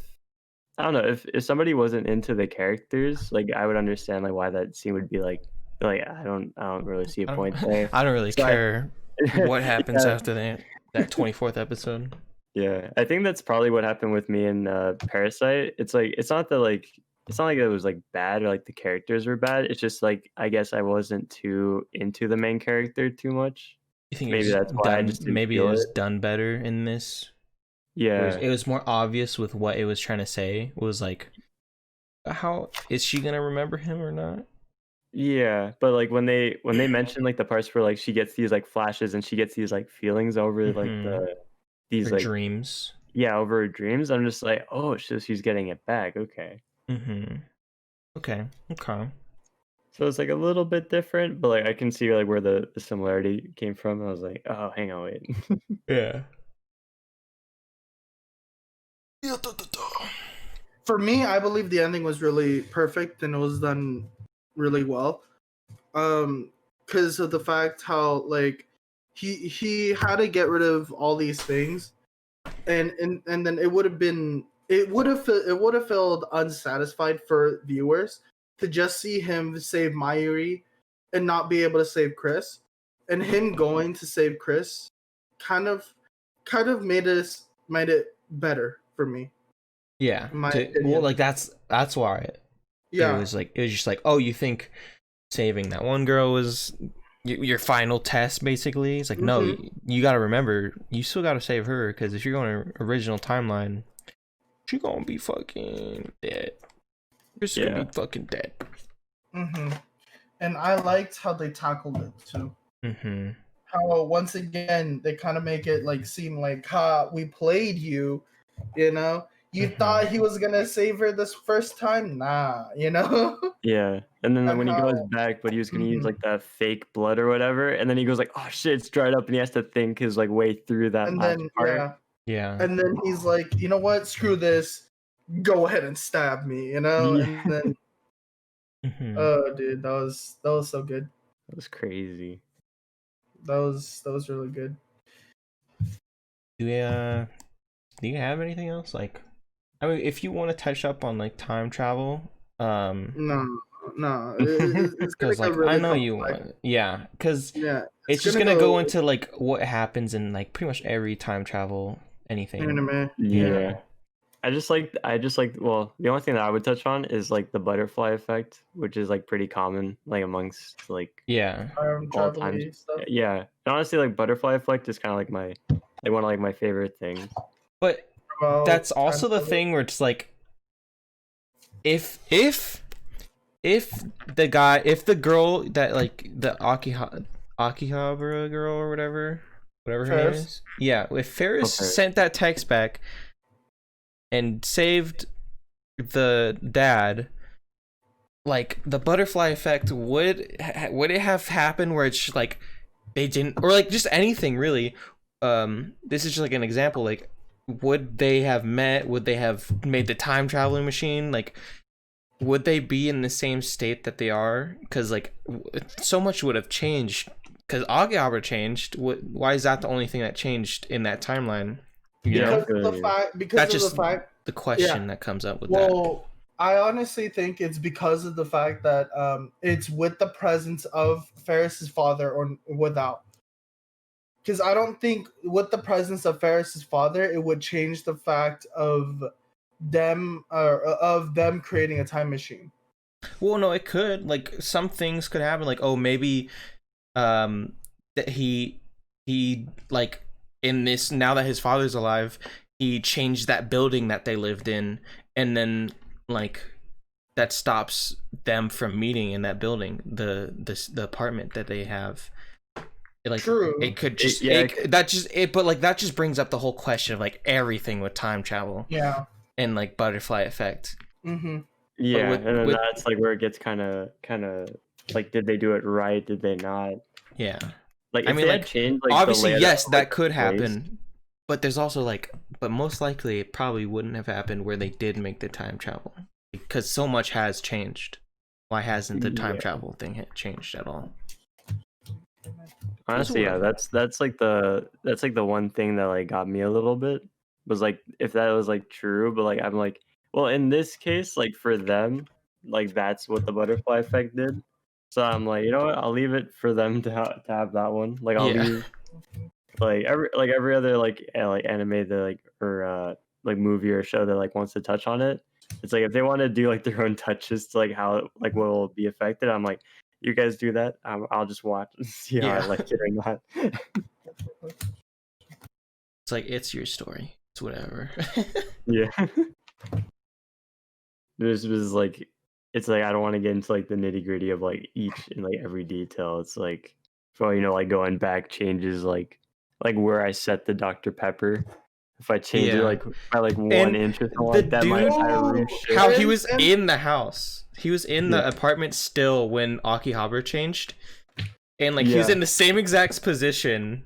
I don't know, if somebody wasn't into the characters, like I would understand like why that scene would be like I don't really see a point there. I don't really care what happens after that 24th episode. Yeah, I think that's probably what happened with me in Parasite. It's like it's not like it was like bad or like the characters were bad. It's just like I guess I wasn't too into the main character too much. You think maybe that's why I just didn't maybe feel it was it. done better in this? Yeah, it was more obvious with what it was trying to say. It was like, how is she gonna remember him or not? Yeah, but like when they mention like the parts where like she gets these like flashes and she gets these like feelings over like these her like dreams. Yeah, over her dreams. I'm just like, oh, she's getting it back. Okay. Okay. So it's like a little bit different, but like I can see like where the similarity came from. I was like, oh, hang on, wait. Yeah. For me, I believe the ending was really perfect and it was done really well. Because of the fact how like he had to get rid of all these things, and then it would have felt unsatisfied for viewers to just see him save Mayuri and not be able to save Chris, and him going to save Chris kind of made it better for me. Yeah. Well, like that's why. Yeah. It was just like, oh, you think saving that one girl was your final test, basically. It's like, no, you gotta remember, you still gotta save her, because if you're going to original timeline, she gonna be fucking dead. You're just gonna be fucking dead. And I liked how they tackled it too. How once again they kind of make it like seem like, ha, we played you, you know. You thought he was gonna save her this first time? Nah, you know? Yeah. And then when he goes back, but he was gonna use like that fake blood or whatever, and then he goes like, oh shit, it's dried up, and he has to think his like way through that and last then part. Yeah. And then he's like, you know what? Screw this. Go ahead and stab me, you know? And then oh dude, that was so good. That was crazy. That was really good. Do you have anything else? Like, I mean, if you want to touch up on like time travel, no, it's because like really I know you want, because it's just gonna go into like what happens in like pretty much every time travel anything. Anime. Yeah. I just like well, the only thing that I would touch on is like the butterfly effect, which is like pretty common like amongst like all time stuff. Yeah, and honestly, like butterfly effect is kind of like one of like my favorite things. But that's also the thing where it's like, if the girl that like the Akihabara girl or whatever her name is, if Ferris sent that text back and saved the dad, like the butterfly effect would it have happened where it's like they didn't, or like just anything really. This is just like an example, like would they have met, would they have made the time traveling machine, like would they be in the same state that they are? Because like so much would have changed, because Akihabara changed. Why is that the only thing that changed in that timeline? Because of the question that comes up with that. Well, I honestly think it's because of the fact that it's with the presence of Ferris's father or without. Because I don't think with the presence of Ferris's father, it would change the fact of them creating a time machine. Well, no, it could. Like some things could happen. Like, oh, maybe that he like in this, now that his father's alive, he changed that building that they lived in, and then like that stops them from meeting in that building, the apartment that they have. Like, true. It could just but like that just brings up the whole question of like everything with time travel. Yeah. And like butterfly effect. Yeah, and then that's like where it gets kind of like, did they do it right? Did they not? Yeah. Like, I mean, like, changed, like, obviously, yes, that could happen. But there's also like, but most likely it probably wouldn't have happened where they did make the time travel, because so much has changed. Why hasn't the time travel thing changed at all? Honestly, yeah, that's like the one thing that like got me a little bit, was like, if that was like true, but like I'm like, well, in this case, like for them, like that's what the butterfly effect did. So I'm like, you know what? I'll leave it for them to have that one. Like I'll leave like every other like anime that like, or like movie or show that like wants to touch on it. It's like if they want to do like their own touches to like how like what will be affected, I'm like, you guys do that. I'll just watch and see how I like it or not. It's like, it's your story. It's whatever. Yeah. This was like, it's like I don't want to get into like the nitty gritty of like each and like every detail. It's like, so you know, like going back changes like where I set the Dr. Pepper. If I change it like by like 1 inch or something like that, my entire room shifts. How he was in the house. He was in the apartment still when Akihabara changed. And like he was in the same exact position.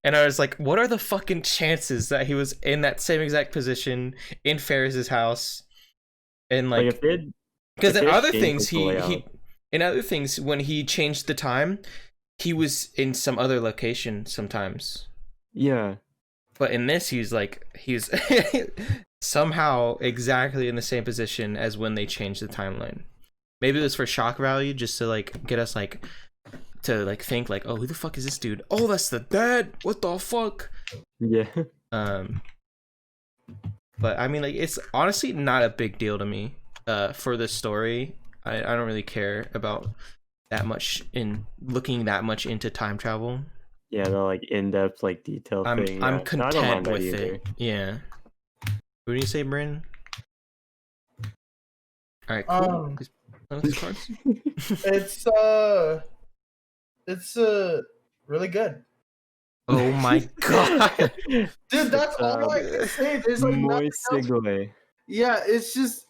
And I was like, what are the fucking chances that he was in that same exact position in Ferris's house? And like, because in other things he in other things when he changed the time, he was in some other location sometimes. Yeah. But in this, he's somehow exactly in the same position as when they changed the timeline. Maybe it was for shock value, just to like get us like to like think like, oh, who the fuck is this dude? Oh, that's the dad. What the fuck? Yeah. But I mean, like, it's honestly not a big deal to me. For the story, I don't really care about that much into time travel. Yeah, the like in-depth like detail I'm thing. Yeah. No, I don't content mind that with either. it. Yeah. What do you say, Bryn? All right, cool. These cards. It's really good. Oh my god. Dude, that's all I can say. There's like nothing Moist else. segue. Yeah, it's just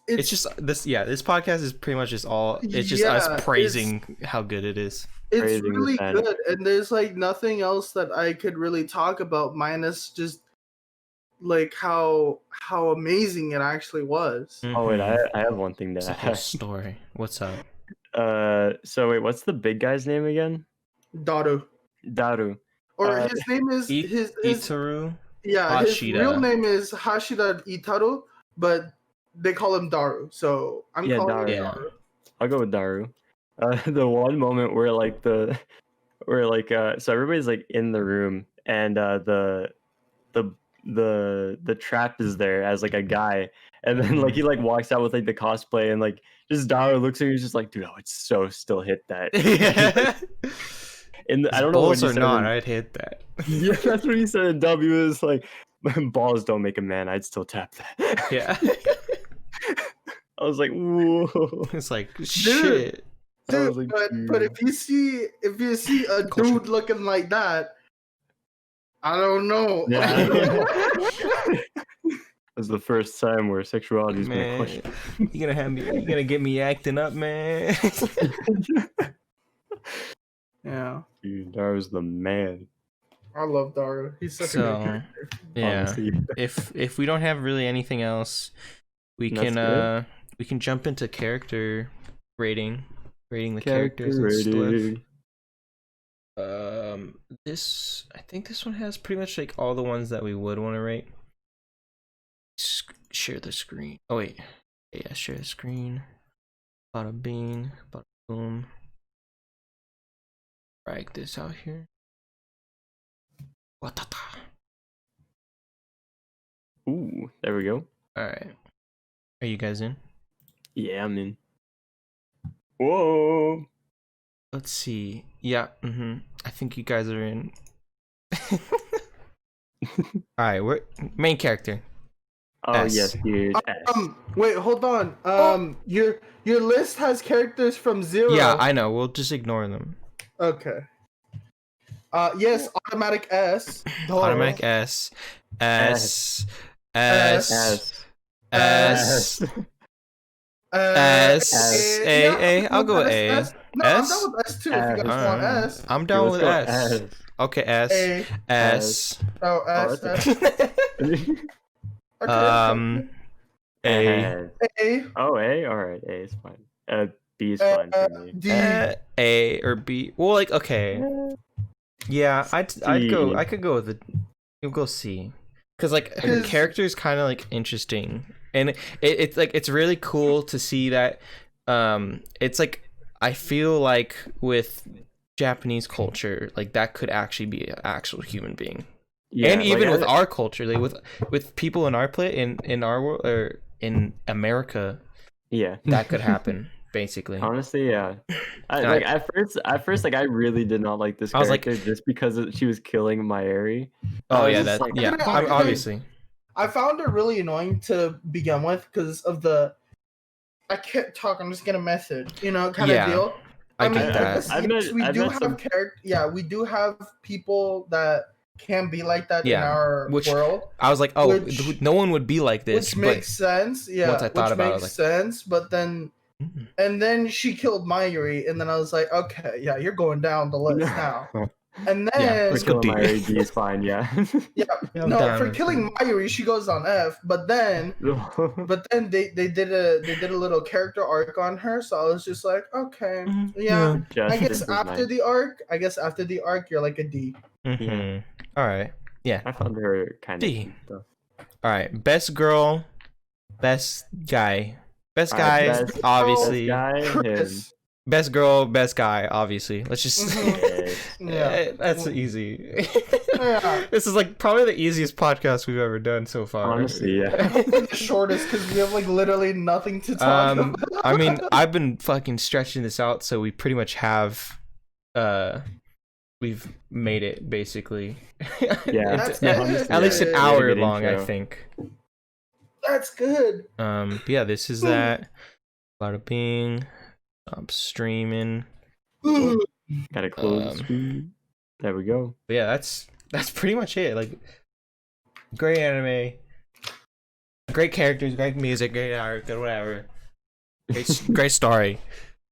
this. Yeah, this podcast is pretty much just all. It's just Yeah, us praising how good it is. it's Praising the really fan. good, and there's like nothing else that I could really talk about minus just like how amazing it actually was. Oh wait, Mhm. I have one thing It's a to whole add. story. What's up? So wait, what's the big guy's name again? Daru, Daru. or his name is his Itaru yeah, his Hashida. real name is Hashida Itaru, but they call him Daru, so I'm Yeah, calling Daru. it Yeah. Daru. I'll go with Daru. The one moment where so everybody's like in the room and the trap is there as like a guy, and then like he like walks out with like the cosplay, and like just Daru looks at you, he's just like, dude, I would so still hit that. Yeah. And I don't know what Balls he or said not, in- I'd hit that. Yeah, that's what he said in W. Is like, balls don't make a man. I'd still tap that. Yeah. I was like, whoa. It's like shit. I was Dude, like, but if you see a Culture. dude looking like that, I don't know. Yeah. That's the first time where sexuality's been a Man, question. you gonna get me acting up, man. Yeah, Dude, Daru's the man. I love Daru. He's such a good So character. yeah, Honestly. if we don't have really anything else, we That's can good. we can jump into character rating the Character characters and rating. stuff. I think this one has pretty much like all the ones that we would want to rate. Share the screen. Oh wait, yeah, share the screen. Bada bing, bada boom. Drag this out here. Watata. Ooh, there we go. All right, are you guys in? Yeah, I'm in. Whoa. Let's see. Yeah. I think you guys are in. All right, we're main character. Oh S. yes, dude. S. Wait, hold on. Your list has characters from 0. Yeah, I know. We'll just ignore them. Okay. Yes, automatic S. Duh. Automatic S. S. S. S. S. A. I'll go with A. S. No, I'm down with S too. If you guys want S. I'm down with Let's go S. Okay, S. A. S. Oh, S. that's S. Okay. A. A. Oh, A? Alright, A is fine. B is fine for me. D. A or B. Well, like, okay. Yeah, I'd go. C. I could go with the. You'll go C, because like her Because- character is kind of like interesting, and it's like it's really cool to see that. It's like I feel like with Japanese culture, like that could actually be an actual human being, Yeah, and even like, with our culture, like with people in our play in our world or in America, yeah, that could happen basically. honestly, yeah. And Like at first, like I really did not like this I was like- character just because she was killing Mayuri. Oh I was yeah, just that like- yeah, I- obviously. I found it really annoying to begin with because of the I can't talk, I'm just gonna message, kind Yeah, of deal. I get that. yes, I've met- we I've do met have some- we do have people that can be like that in Yeah, our which- world, I was like, oh, Which- no one would be like this, which makes sense. Yeah, once I thought which about it, I makes was sense. But then, but and then she killed Mayuri, and then I was like, okay, yeah, you're going down the list now. And Yeah, then, let's For go killing D. Mayuri, D is fine. Yeah. yeah, I'm no, down for with killing Mayuri, she goes on F. But then they did a little character arc on her, so I was just like, okay, Mhm. yeah. I Justice guess is after nice. the arc, you're like a D. Mhm. All right, yeah. I found her kind D. of. All right, best girl, best guy, best All guy, right, best- obviously. Guy, him. Chris. Best girl, best guy, obviously. Let's just. Mhm. Yes. Yeah. That's easy. Yeah. This is like probably the easiest podcast we've ever done so far. Honestly, yeah. The shortest because we have like literally nothing to talk about. I mean, I've been fucking stretching this out, so we pretty much have, we've made it basically. Yeah, That's At good. least an Yeah, hour good long, I intro. think. That's good. But yeah, this is that. Bada bing. I'm streaming. Gotta close the Um, screen. There we go. But yeah, that's pretty much it. Like, great anime, great characters, great music, great art, good whatever. Great story.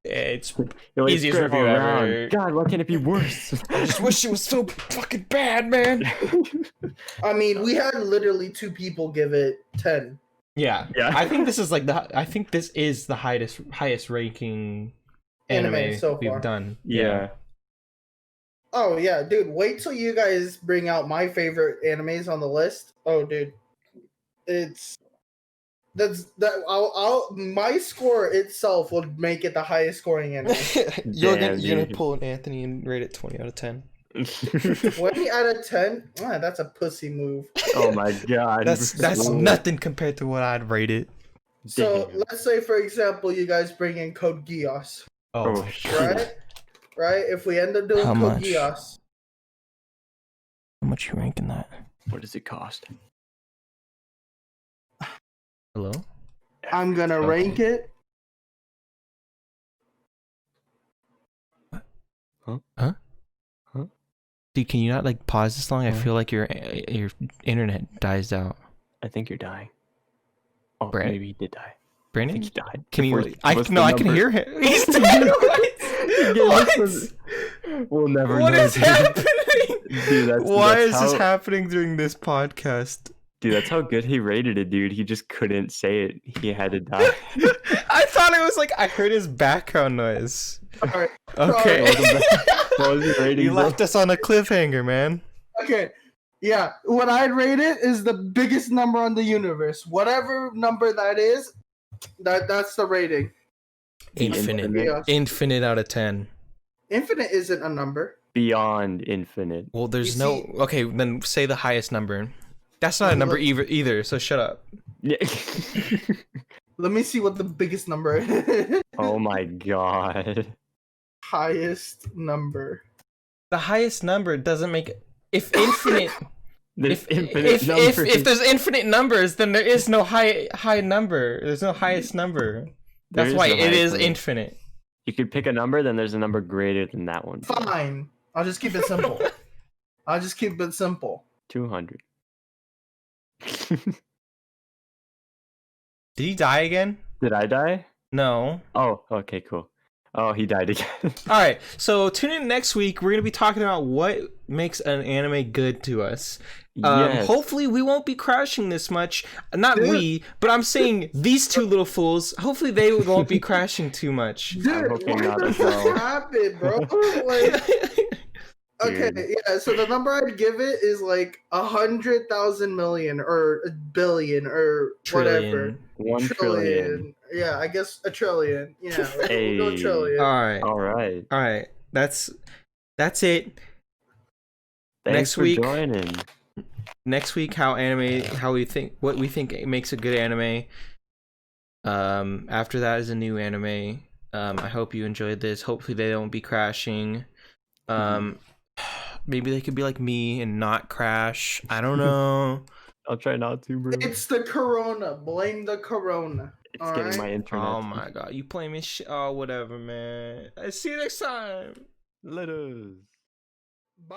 It's Yo, it's easiest great review all ever. around. God, why can't it be worse? I just wish it was so fucking bad, man. I mean, we had literally 2 people give it 10. Yeah, Yeah. I think this is like I think this is the highest ranking anime So we've far. done. Yeah. Oh yeah, dude! Wait till you guys bring out my favorite animes on the list. Oh, dude, my score itself would make it the highest scoring anime. you're Damn, gonna dude. pull an Anthony and rate it 20 out of 10. 20 out of 10. That's a pussy move. Oh my god. That's Whoa. nothing compared to what I'd rate it. So Damn. let's say, for example, you guys bring in Code Geass, Oh, shit. right? Right? If we end up doing How Code much? Geass, How much you ranking that? What does it cost? Hello? I'm gonna Okay. rank it. Dude, can you not like pause this long? I Huh? feel like your internet dies out. I think you're dying. Oh, Brett? maybe he did die. I Brandon, think he died. can you? What's I the can number? hear him. He's dead. What? We'll never What know. is dude. happening? Dude, Why that's is this how- happening during this podcast? Dude, that's how good he rated it, dude. He just couldn't say it. He had to die. I thought it was like I heard his background noise. All right. Okay. What was his rating? You bro? left us on a cliffhanger, man. Okay. Yeah, what I'd rate it is the biggest number on the universe. Whatever number that is, that's the rating. Infinite. Yeah. Infinite out of 10. Infinite isn't a number. Beyond infinite. Well, there's You no. see- Okay, then say the highest number. That's not a number either. So shut up. Yeah. Let me see what the biggest number is. Oh my god. Highest number. The highest number doesn't make. If infinite. There's if, infinite if, if, numbers. if there's infinite numbers, then there is no high number. There's no highest number. There That's is why no it highest is number. infinite. You could pick a number, then there's a number greater than that one. Fine. I'll just keep it simple. 200. Did he die again? Did I die? No. Oh, okay, cool. Oh, he died again. All right. So tune in next week. We're gonna be talking about what makes an anime good to us. Yes. Hopefully we won't be crashing this much. Not Dude. we, but I'm saying these 2 little fools. Hopefully they won't be crashing too much. Dude, hoping why not does as this well. happen, bro? Like, okay, Dude. yeah. So the number I'd give it is like 100,000 million or a billion or whatever. Trillion. 1 trillion. Yeah, I guess a trillion. Yeah, we'll go Hey. trillion. All right. All right. All right. That's it. Thanks Next for week- joining. Next week, what we think makes a good anime. After that is a new anime. I hope you enjoyed this. Hopefully they don't be crashing. Maybe they could be like me and not crash. I don't know. I'll try not to, bro. It's the corona. Blame the corona. It's all getting right. my internet. Oh my god, you play me shit. Oh, whatever, man. I see you next time. Let us. Bye.